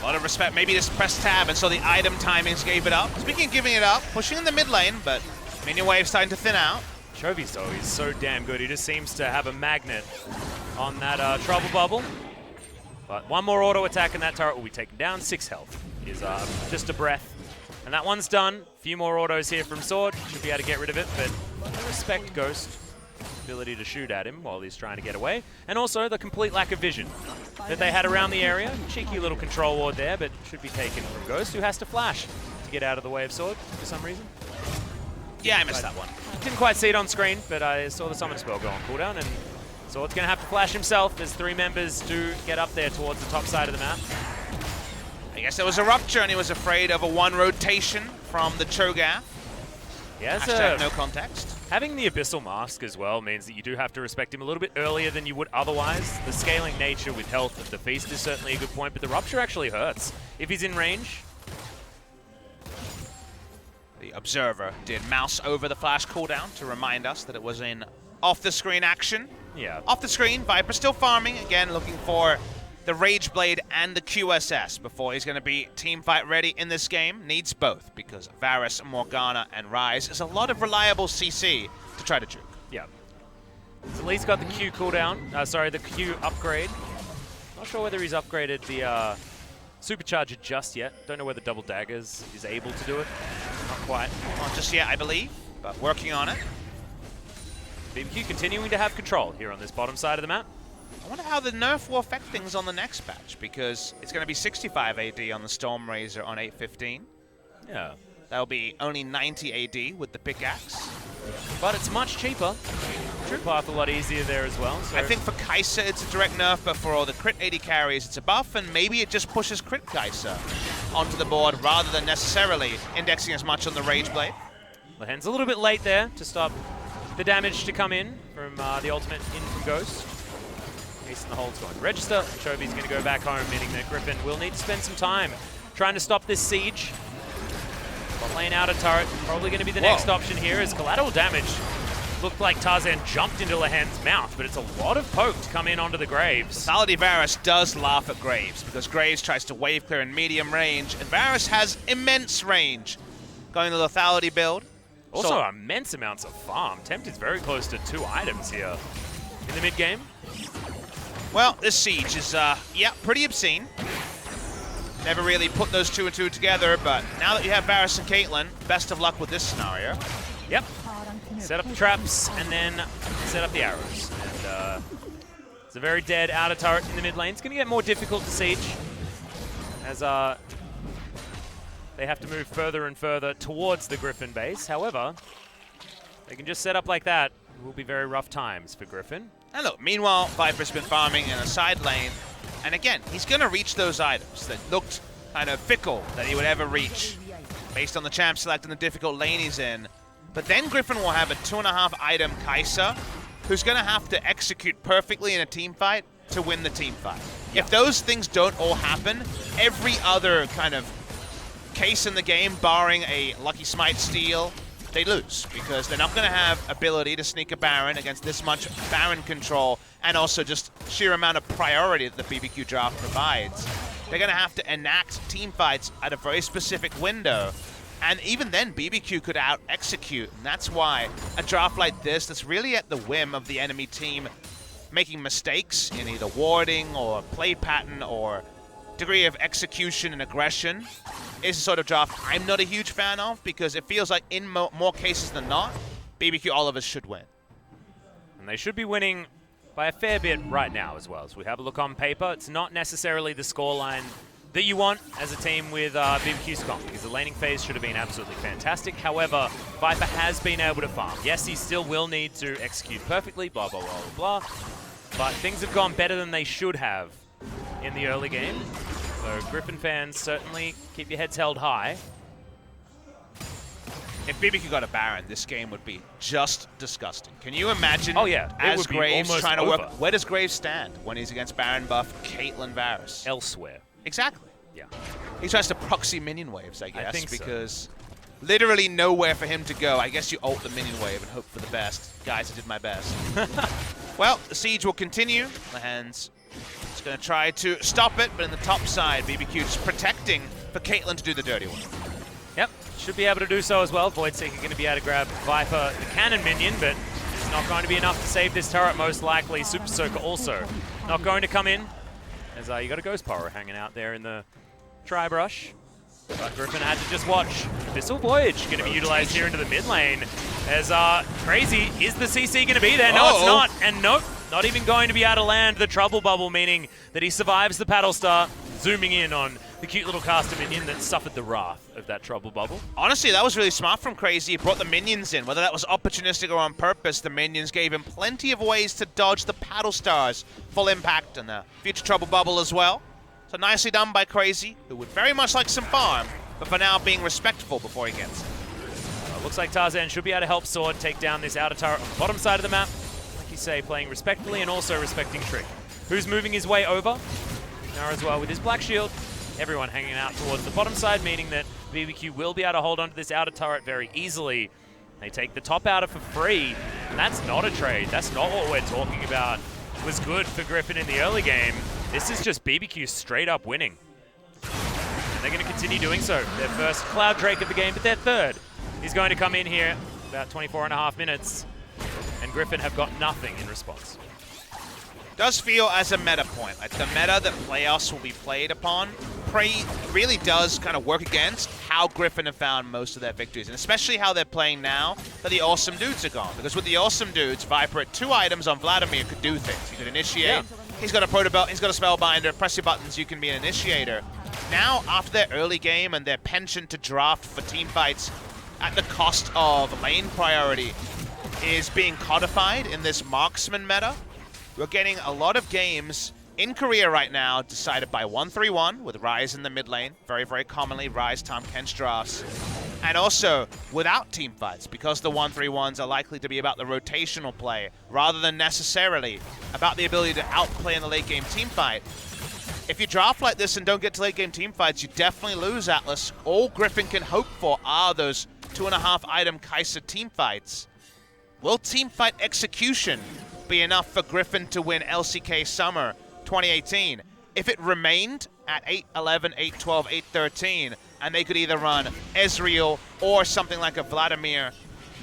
A lot of respect. Maybe just press tab, and so the item timings gave it up. Speaking of giving it up, pushing in the mid lane, but minion wave starting to thin out. Chovy's though, he's so damn good. He just seems to have a magnet on that Trouble Bubble. But one more auto attack and that turret will be taken down. 6 health is just a breath. And that one's done. A few more autos here from Sword. Should be able to get rid of it, but I respect Ghost. Ability to shoot at him while he's trying to get away. And also the complete lack of vision that they had around the area. Cheeky little control ward there, but should be taken from Ghost, who has to flash to get out of the way of Sword for some reason. Yeah, I missed that one. Didn't quite see it on screen, but I saw the summon spell go on cooldown, and Sword's going to have to flash himself as 3 members do get up there towards the top side of the map. I guess there was a rupture, and he was afraid of a 1 rotation from the Cho'Gath. Yeah, no context. Having the Abyssal Mask as well means that you do have to respect him a little bit earlier than you would otherwise. The scaling nature with health of the Feast is certainly a good point, but the Rupture actually hurts if he's in range. The Observer did mouse over the flash cooldown to remind us that it was in off-the-screen action. Yeah. Off the screen, Viper still farming, again looking for the Rage Blade and the QSS before he's going to be team fight ready in this game. Needs both, because Varus, Morgana, and Ryze is a lot of reliable CC to try to juke. Yeah. He's at least got the Q cooldown, the Q upgrade. Not sure whether he's upgraded the Supercharger just yet. Don't know whether Double Daggers is able to do it. Not quite. Not just yet, I believe, but working on it. BBQ continuing to have control here on this bottom side of the map. I wonder how the nerf will affect things on the next patch, because it's going to be 65 AD on the Storm Razor on 8.15. Yeah. That'll be only 90 AD with the pickaxe. But it's much cheaper. True path a lot easier there as well. So I think for Kai'Sa it's a direct nerf, but for all the crit AD carries it's a buff, and maybe it just pushes crit Kai'Sa onto the board rather than necessarily indexing as much on the Rage Blade. Lehen's a little bit late there to stop the damage to come in from the ultimate in from Ghost. Ace in the hold's going to register. Chovy's going to go back home, meaning that Griffin will need to spend some time trying to stop this siege. Bot lane out of turret, probably going to be the next option here as collateral damage. Looked like Tarzan jumped into Lehen's mouth, but it's a lot of poke to come in onto the Graves. Lethality Varus does laugh at Graves, because Graves tries to wave clear in medium range, and Varus has immense range. Going the lethality build. Also immense amounts of farm. Tempt is very close to 2 items here in the mid game. Well, this siege is, pretty obscene. Never really put those 2 and 2 together, but now that you have Varus and Caitlyn, best of luck with this scenario. Yep. Set up the traps and then set up the arrows. And it's a very dead outer turret in the mid lane. It's going to get more difficult to siege as they have to move further and further towards the Griffin base. However, they can just set up like that. It will be very rough times for Griffin. And look, meanwhile, Viper's been farming in a side lane. And again, he's going to reach those items that looked kind of fickle that he would ever reach based on the champ select and the difficult lane he's in. But then Griffin will have a 2.5 item Kai'Sa who's going to have to execute perfectly in a team fight to win the team fight. Yeah. If those things don't all happen, every other kind of case in the game, barring a Lucky Smite steal, they lose, because they're not going to have ability to sneak a Baron against this much Baron control, and also just sheer amount of priority that the BBQ draft provides. they're going to have to enact team fights at a very specific window. And even then, BBQ could out-execute, and that's why a draft like this that's really at the whim of the enemy team making mistakes in either warding or play pattern or degree of execution and aggression is a sort of draft I'm not a huge fan of, because it feels like in more cases than not, BBQ Olivers should win. And they should be winning by a fair bit right now as well. So we have a look on paper. It's not necessarily the scoreline that you want as a team with BBQ Scum, because the laning phase should have been absolutely fantastic. However, Viper has been able to farm. Yes, he still will need to execute perfectly, blah, blah, blah, blah, blah. But things have gone better than they should have in the early game. So Griffin fans, certainly keep your heads held high. If BBQ got a Baron, this game would be just disgusting. Can you imagine as Graves trying to over. work? Where does Graves stand when he's against Baron buff Caitlyn Varus? Elsewhere. Exactly. Yeah. He tries to proxy minion waves, I guess, think so. because literally nowhere for him to go. I guess you ult the minion wave and hope for the best. Guys, I did my best. Well, the siege will continue. The hands is going to try to stop it, but in the top side, BBQ just protecting for Caitlyn to do the dirty work. Yep, should be able to do so as well. Voidseeker going to be able to grab Viper, the cannon minion, but it's not going to be enough to save this turret, most likely. Super Soaker also not going to come in, as you got a Ghost Power hanging out there in the Tri-Brush. But Griffin had to just watch. Abyssal Voyage going to be utilized here into the mid lane. As Crazy, is the CC going to be there? No, it's not. And nope, not even going to be able to land the Trouble Bubble, meaning that he survives the Paddle Star, zooming in on the cute little caster minion that suffered the wrath of that Trouble Bubble. Honestly, that was really smart from Crazy. He brought the minions in. Whether that was opportunistic or on purpose, the minions gave him plenty of ways to dodge the Paddle Stars. Full impact and the future Trouble Bubble as well. So nicely done by Crazy, who would very much like some farm, but for now being respectful before he gets it. Looks like Tarzan should be able to help Sword take down this outer turret on the bottom side of the map. Like you say, playing respectfully and also respecting Trick, who's moving his way over. Now as well with his Black Shield. Everyone hanging out towards the bottom side, meaning that BBQ will be able to hold onto this outer turret very easily. They take the top outer for free, and that's not a trade. That's not what we're talking about. It was good for Griffin in the early game. This is just BBQ straight up winning. And they're going to continue doing so. Their first Cloud Drake of the game, but their third. He's going to come in here about 24.5 minutes, and Griffin have got nothing in response. Does feel as a meta point, like the meta that playoffs will be played upon, really does kind of work against how Griffin have found most of their victories, and especially how they're playing now that the Awesome Dudes are gone. Because with the Awesome Dudes, Viper at 2 items on Vladimir could do things. He could initiate, Yeah. He's got a Proto Belt, he's got a Spellbinder, press your buttons, you can be an initiator. Now, after their early game and their penchant to draft for team fights at the cost of lane priority is being codified in this marksman meta, we're getting a lot of games in Korea right now decided by 1-3-1 with Ryze in the mid lane. Very, very commonly Ryze, Tahm Kench drafts. And also without team fights, because the 1-3-1s are likely to be about the rotational play rather than necessarily about the ability to outplay in the late game team fight. If you draft like this and don't get to late game team fights, you definitely lose, Atlas. All Griffin can hope for are those 2.5 item Kai'Sa team fights. Will team fight execution be enough for Griffin to win LCK Summer 2018? If it remained at 8-11, 8-12, 8-13, and they could either run Ezreal or something like a Vladimir,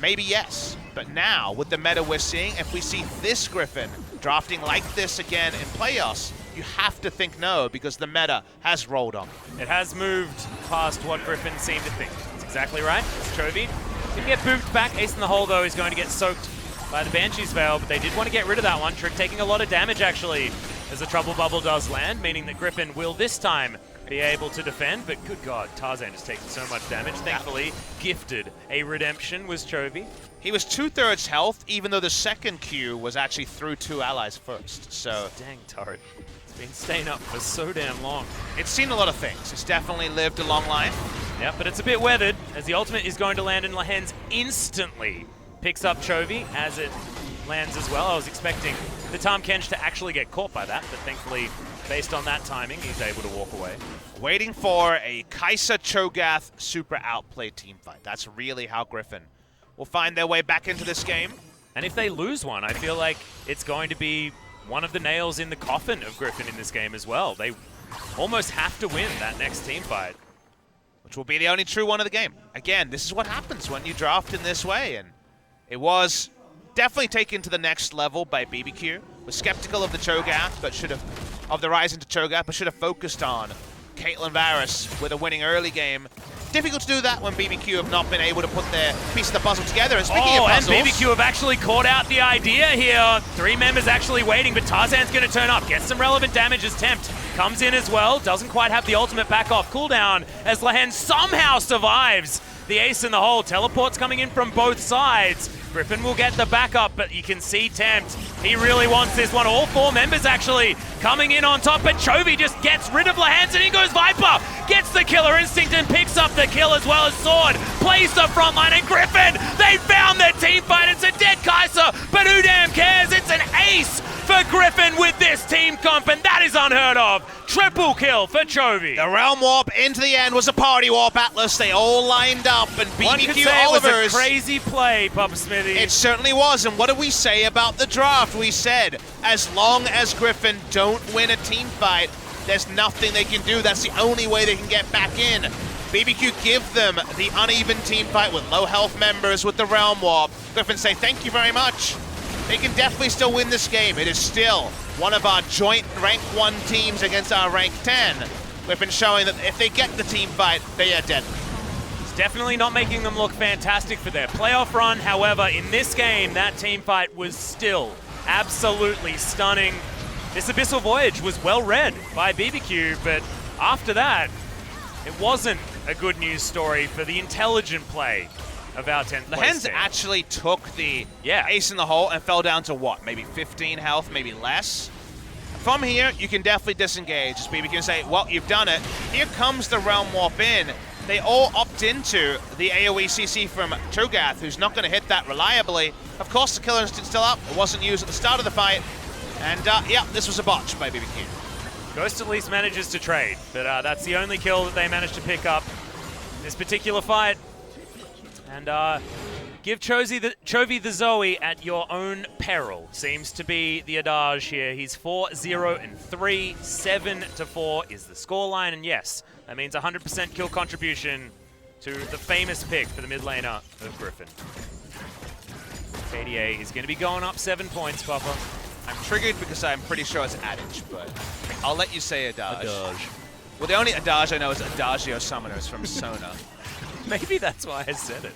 maybe yes. But now, with the meta we're seeing, if we see this Griffin drafting like this again in playoffs, you have to think no, because the meta has rolled on. It has moved past what Griffin seemed to think. That's exactly right. It's Chovy. Didn't get booped back. Ace in the hole, though, is going to get soaked by the Banshee's Veil, but they did want to get rid of that one. Trick taking a lot of damage, actually, as the Trouble Bubble does land, meaning that Griffin will this time be able to defend, but good God, Tarzan has taken so much damage. Thankfully, gifted a redemption was Chovy. He was 2/3 health, even though the second Q was actually through 2 allies first, so... Dang turret. It's been staying up for so damn long. It's seen a lot of things. It's definitely lived a long life. Yeah, but it's a bit weathered, as the ultimate is going to land in Lahen's instantly. Picks up Chovy as it lands as well. I was expecting the Tahm Kench to actually get caught by that, but thankfully, based on that timing, he's able to walk away. Waiting for a Kai'Sa Cho'Gath super outplay team fight. That's really how Griffin will find their way back into this game. And if they lose one, I feel like it's going to be one of the nails in the coffin of Griffin in this game as well. They almost have to win that next team fight. Which will be the only true one of the game. Again, this is what happens when you draft in this way, and it was definitely taken to the next level by BBQ. Was skeptical of the Cho'Gath, but should have, of the rise into Cho'Gath, but should have focused on Caitlyn Varus with a winning early game. Difficult to do that when BBQ have not been able to put their piece of the puzzle together. And speaking of puzzles, and BBQ have actually caught out the idea here. 3 members actually waiting, but Tarzan's going to turn up. Gets some relevant damage as Tempt comes in as well. Doesn't quite have the ultimate back off cooldown as Lehen somehow survives the ace in the hole. Teleports coming in from both sides. Griffin will get the backup, but you can see Tempt. He really wants this one. All 4 members actually coming in on top, but Chovy just gets rid of Lehans, and in goes Viper. Gets the killer instinct and picks up the kill as well as Sword. Plays the front line, and Griffin, they found their team fight. It's a dead Kaiser, but who damn cares? It's an ace for Griffin with this team comp, and that is unheard of. Triple kill for Chovy. The Realm Warp into the end was a party warp, Atlas. They all lined up, and One could BBQ say Olivers. it was a crazy play, Papa Smithy. It certainly was, and what did we say about the draft? We said, as long as Griffin don't win a team fight, there's nothing they can do. That's the only way they can get back in. BBQ give them the uneven team fight with low health members with the Realm Warp. Griffin say, thank you very much. They can definitely still win this game. It is still one of our joint rank 1 teams against our rank 10. Griffin showing that if they get the team fight, they are deadly. It's definitely not making them look fantastic for their playoff run. However, in this game, that team fight was still absolutely stunning. This Abyssal Voyage was well read by BBQ, but after that, it wasn't a good news story for the intelligent play of our 10th The place Hens team. actually took the ace in the hole and fell down to what? Maybe 15 health, maybe less? From here, you can definitely disengage. As BBQ can say, well, you've done it. Here comes the Realm Warp in. They all opt into the AoE CC from Cho'Gath, who's not going to hit that reliably. Of course, the killer instinct's still up. It wasn't used at the start of the fight. And yeah, this was a botch by BBQ. Ghost at least manages to trade, but that's the only kill that they managed to pick up this particular fight. And give Chovy the Zoe at your own peril. Seems to be the adage here. He's 4-0-3, 7-4 is the scoreline. And yes, that means 100% kill contribution to the famous pick for the mid laner of Griffin. KDA is going to be going up 7 points, Papa. I'm triggered because I'm pretty sure it's adage, but I'll let you say adage. Well, the only adage I know is Adagio Summoners from Sona. Maybe that's why I said it.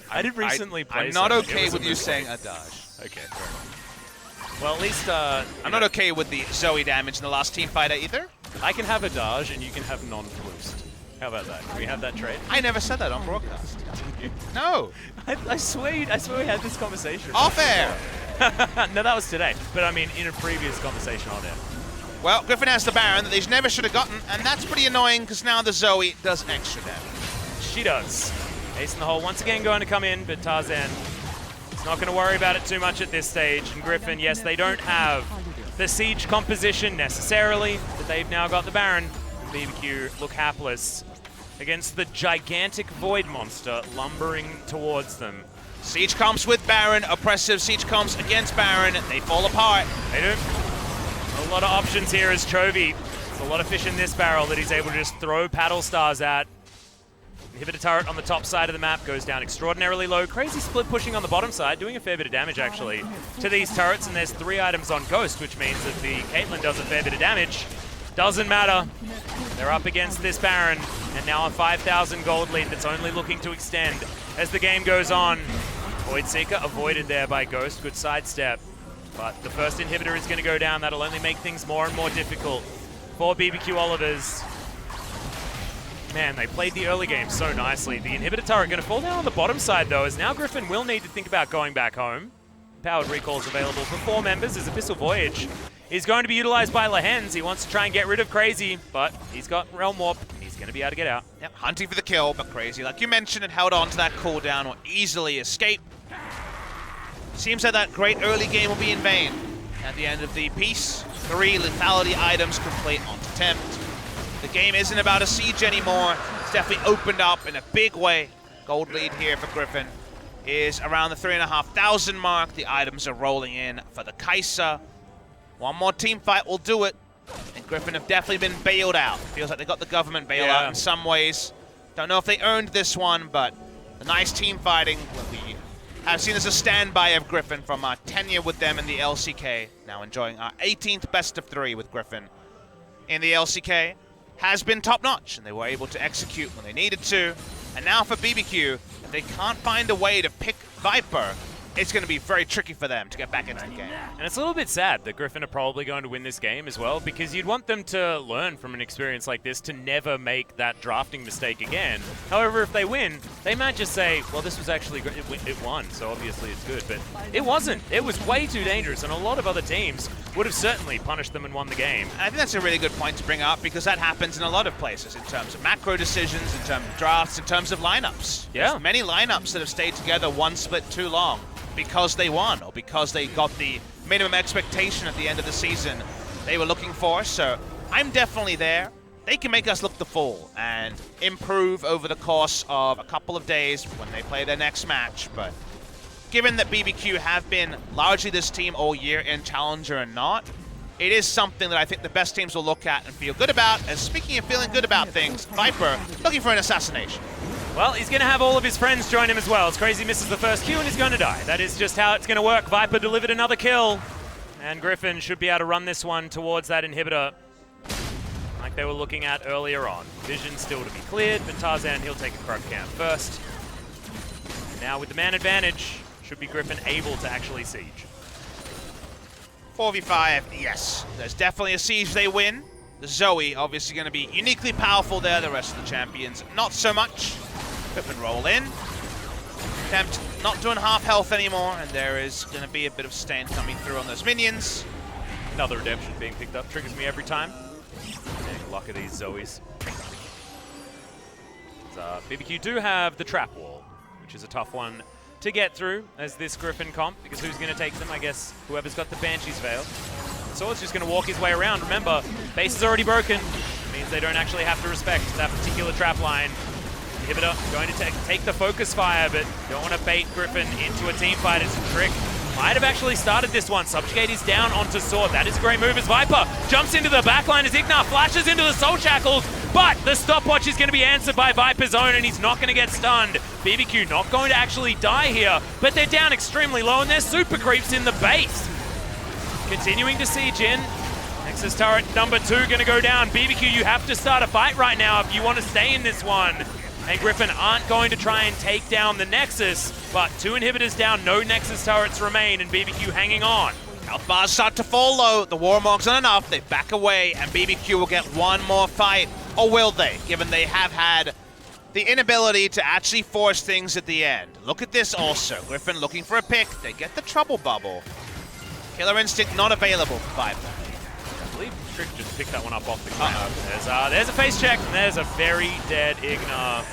I did recently play I'm not something. okay It was a with you mistake. saying adage. Okay, fair enough. Well, at least I'm not okay with the Zoe damage in the last team fight either. I can have adage and you can have non-boost. How about that? Can we have that trade? I never said that on broadcast. No. I swear we had this conversation. Off air. No, that was today. But I mean, in a previous conversation on air. Well, Griffin has the Baron that they never should have gotten, and that's pretty annoying because now the Zoe does extra damage. She does. Ace in the hole once again going to come in, but Tarzan is not going to worry about it too much at this stage. And Griffin, yes, they don't have the siege composition necessarily, but they've now got the Baron. And BBQ look hapless against the gigantic Void monster lumbering towards them. Siege comps with Baron, oppressive Siege comps against Baron. They fall apart. They do. A lot of options here as Chovy. There's a lot of fish in this barrel that he's able to just throw paddle stars at. Inhibitor turret on the top side of the map goes down extraordinarily low. Crazy split pushing on the bottom side, doing a fair bit of damage actually to these turrets, and there's 3 items on Ghost, which means that the Caitlyn does a fair bit of damage. Doesn't matter. They're up against this Baron, and now a 5,000 gold lead that's only looking to extend as the game goes on. Void Seeker avoided there by Ghost, good sidestep. But the first inhibitor is going to go down. That'll only make things more and more difficult for BBQ Olivers. Man, they played the early game so nicely. The inhibitor turret going to fall down on the bottom side, though, as now Griffin will need to think about going back home. Powered recalls available for 4 members as Abyssal Voyage is going to be utilized by Lehens. He wants to try and get rid of Crazy, but he's got Realm Warp. He's going to be able to get out. Yep, hunting for the kill, but Crazy, like you mentioned, it held on to that cooldown or easily escape. Seems like that great early game will be in vain. At the end of the piece, 3 lethality items complete onto Tempt. The game isn't about a siege anymore. It's definitely opened up in a big way. Gold lead here for Griffin is around the 3,500 mark. The items are rolling in for the Kaiser. One more team fight will do it. And Griffin have definitely been bailed out. Feels like they got the government bailout in some ways. Don't know if they earned this one, but the nice team fighting will be I've seen as a standby of Griffin from our tenure with them in the LCK. Now enjoying our 18th best of 3 with Griffin in the LCK. Has been top-notch, and they were able to execute when they needed to. And now for BBQ, if they can't find a way to pick Viper, it's going to be very tricky for them to get back into the game. And it's a little bit sad that Griffin are probably going to win this game as well, because you'd want them to learn from an experience like this to never make that drafting mistake again. However, if they win, they might just say, well, this was actually great. It won, so obviously it's good. But it wasn't. It was way too dangerous, and a lot of other teams would have certainly punished them and won the game. And I think that's a really good point to bring up, because that happens in a lot of places in terms of macro decisions, in terms of drafts, in terms of lineups. Yeah. There's many lineups that have stayed together one split too long because they won or because they got the minimum expectation at the end of the season they were looking for. So I'm definitely there. They can make us look the fool and improve over the course of a couple of days when they play their next match. But given that BBQ have been largely this team all year in Challenger and not, it is something that I think the best teams will look at and feel good about. And speaking of feeling good about things, Viper looking for an assassination. Well, he's going to have all of his friends join him as well. As Crazy misses the first Q and he's going to die. That is just how it's going to work. Viper delivered another kill. And Griffin should be able to run this one towards that inhibitor like they were looking at earlier on. Vision still to be cleared, but Tarzan, he'll take a Croak camp first. Now with the man advantage, should be Griffin able to actually siege. 4v5, yes. There's definitely a siege they win. The Zoe obviously going to be uniquely powerful there. The rest of the champions, not so much. Griffin roll in. Attempt not doing half health anymore, and there is going to be a bit of stain coming through on those minions. Another redemption being picked up. Triggers me every time. Getting luck of these Zoes. BBQ do have the trap wall, which is a tough one to get through as this Griffin comp, because who's going to take them? I guess whoever's got the Banshee's Veil. Sword's just going to walk his way around. Remember, base is already broken. It means they don't actually have to respect that particular trap line. Inhibitor going to take the focus fire, but don't want to bait Griffin into a team fight. It's a trick. Might have actually started this one. Subjugate is down onto Sword. That is a great move as Viper jumps into the backline as Ignar flashes into the Soul Shackles, but the stopwatch is going to be answered by Viper's own, and he's not going to get stunned. BBQ not going to actually die here, but they're down extremely low, and there's super creeps in the base. Continuing to siege in. Nexus turret number 2 going to go down. BBQ, you have to start a fight right now if you want to stay in this one. And Griffin aren't going to try and take down the Nexus, but 2 inhibitors down, no Nexus turrets remain, and BBQ hanging on. Health bars start to fall low. The Warmog's not enough. They back away, and BBQ will get one more fight. Or will they, given they have had the inability to actually force things at the end. Look at this also. Griffin looking for a pick. They get the trouble bubble. Killer Instinct not available for Viper. I believe Trick just picked that one up off the ground. There's a face check, and there's a very dead Ignar.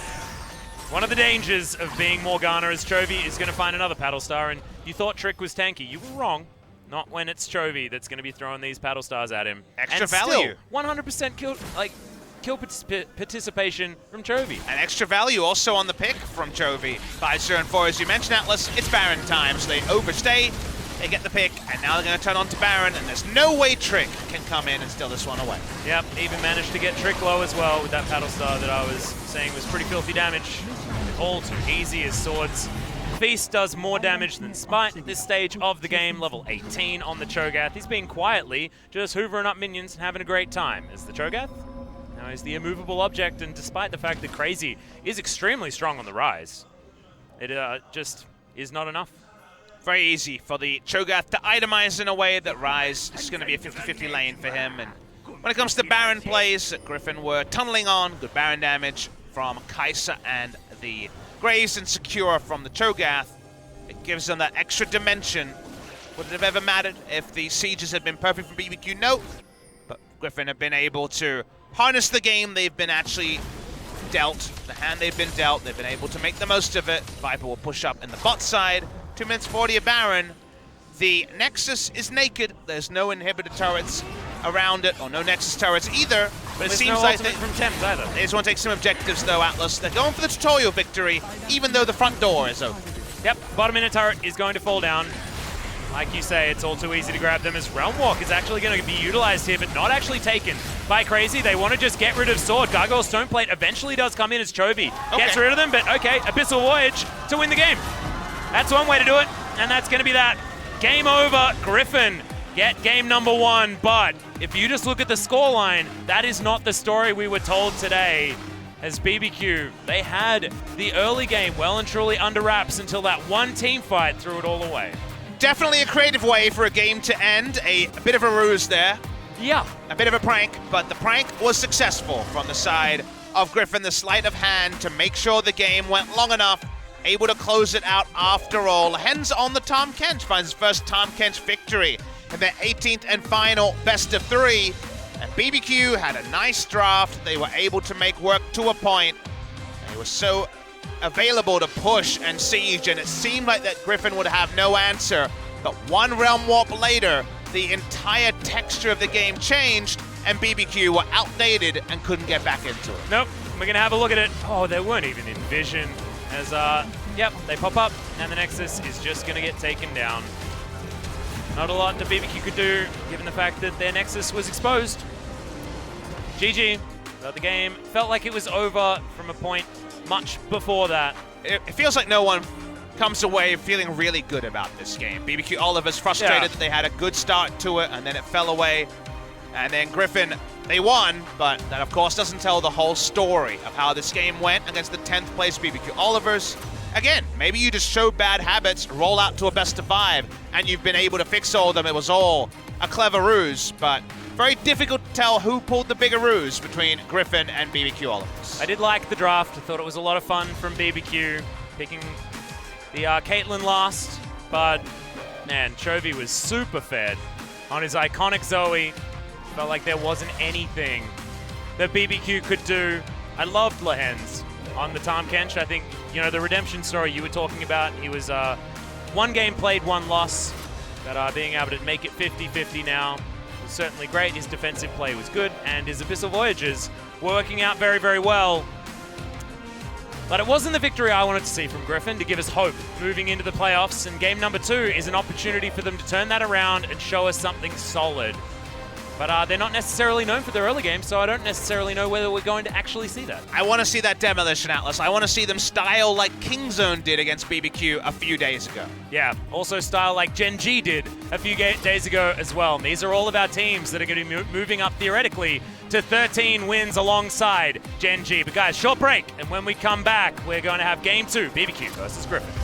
One of the dangers of being Morgana is Chovy is going to find another Paddle Star, and you thought Trick was tanky. You were wrong. Not when it's Chovy that's going to be throwing these Paddle Stars at him. Extra and value. Still, 100% kill participation from Chovy. And extra value also on the pick from Chovy. 5-0 and 4, as you mentioned, Atlas. It's Baron time, so they overstay. They get the pick, and now they're going to turn on to Baron, and there's no way Trick can come in and steal this one away. Yep, even managed to get Trick low as well with that Paddle Star that I was saying was pretty filthy damage. All too easy as Swords. Feast does more damage than Spite at this stage of the game, level 18 on the Cho'Gath. He's been quietly just hoovering up minions and having a great time. As the Cho'Gath now is the immovable object, and despite the fact that Crazy is extremely strong on the rise, it just is not enough. Very easy for the Cho'Gath to itemize in a way that Rise is going to be a 50-50 lane for him. And when it comes to Baron plays, Griffin were tunneling on. Good Baron damage from Kai'Sa and the Graves, and Secure from the Cho'Gath. It gives them that extra dimension. Would it have ever mattered if the sieges had been perfect from BBQ? No. But Griffin have been able to harness the game they've been actually dealt, the hand they've been dealt. They've been able to make the most of it. Viper will push up in the bot side. 2 minutes 40 of Baron. The Nexus is naked. There's no inhibitor turrets around it, or no Nexus turrets either. But it seems like they from Thames either. They just want to take some objectives though, Atlas. They're going for the tutorial victory, even though the front door is open. Yep, bottom inner turret is going to fall down. Like you say, it's all too easy to grab them as Realm Walk is actually going to be utilized here, but not actually taken by Crazy. They want to just get rid of Sword. Gargoyle Stoneplate eventually does come in as Chovy. Gets rid of them, but okay, Abyssal Voyage to win the game. That's one way to do it, and that's going to be that. Game over. Griffin get game number 1, but if you just look at the scoreline, that is not the story we were told today. As BBQ, they had the early game well and truly under wraps until that one team fight threw it all away. Definitely a creative way for a game to end. A bit of a ruse there. Yeah. A bit of a prank, but the prank was successful from the side of Griffin. The sleight of hand to make sure the game went long enough, able to close it out after all. Hens on the Tahm Kench finds his first Tahm Kench victory in their 18th and final best of 3. And BBQ had a nice draft. They were able to make work to a point. They were so available to push and siege, and it seemed like that Griffin would have no answer. But one Realm Warp later, the entire texture of the game changed, and BBQ were outdated and couldn't get back into it. Nope, we're gonna have a look at it. Oh, they weren't even in vision. As, yep, they pop up, and the Nexus is just gonna get taken down. Not a lot that BBQ could do, given the fact that their Nexus was exposed. GG, but the game felt like it was over from a point much before that. It feels like no one comes away feeling really good about this game. BBQ Oliver's frustrated that they had a good start to it, and then it fell away. And then Griffin, they won, but that of course doesn't tell the whole story of how this game went against the 10th place BBQ Olivers. Again, maybe you just show bad habits, roll out to a best of 5, and you've been able to fix all of them. It was all a clever ruse, but very difficult to tell who pulled the bigger ruse between Griffin and BBQ Olivers. I did like the draft. I thought it was a lot of fun from BBQ, picking the Caitlyn last, but man, Chovy was super fed on his iconic Zoe. Felt like there wasn't anything that BBQ could do. I loved Lehens on the Tahm Kench. I think, you know, the redemption story you were talking about, he was one game played, one loss, but being able to make it 50-50 now was certainly great. His defensive play was good, and his Abyssal Voyages were working out very, very well. But it wasn't the victory I wanted to see from Griffin to give us hope moving into the playoffs, and game number 2 is an opportunity for them to turn that around and show us something solid. But they're not necessarily known for their early game, so I don't necessarily know whether we're going to actually see that. I want to see that Demolition Atlas. I want to see them style like Kingzone did against BBQ a few days ago. Yeah, also style like Gen G did a few days ago as well. And these are all of our teams that are going to be moving up theoretically to 13 wins alongside Gen G. But guys, short break, and when we come back, we're going to have game 2, BBQ versus Griffin.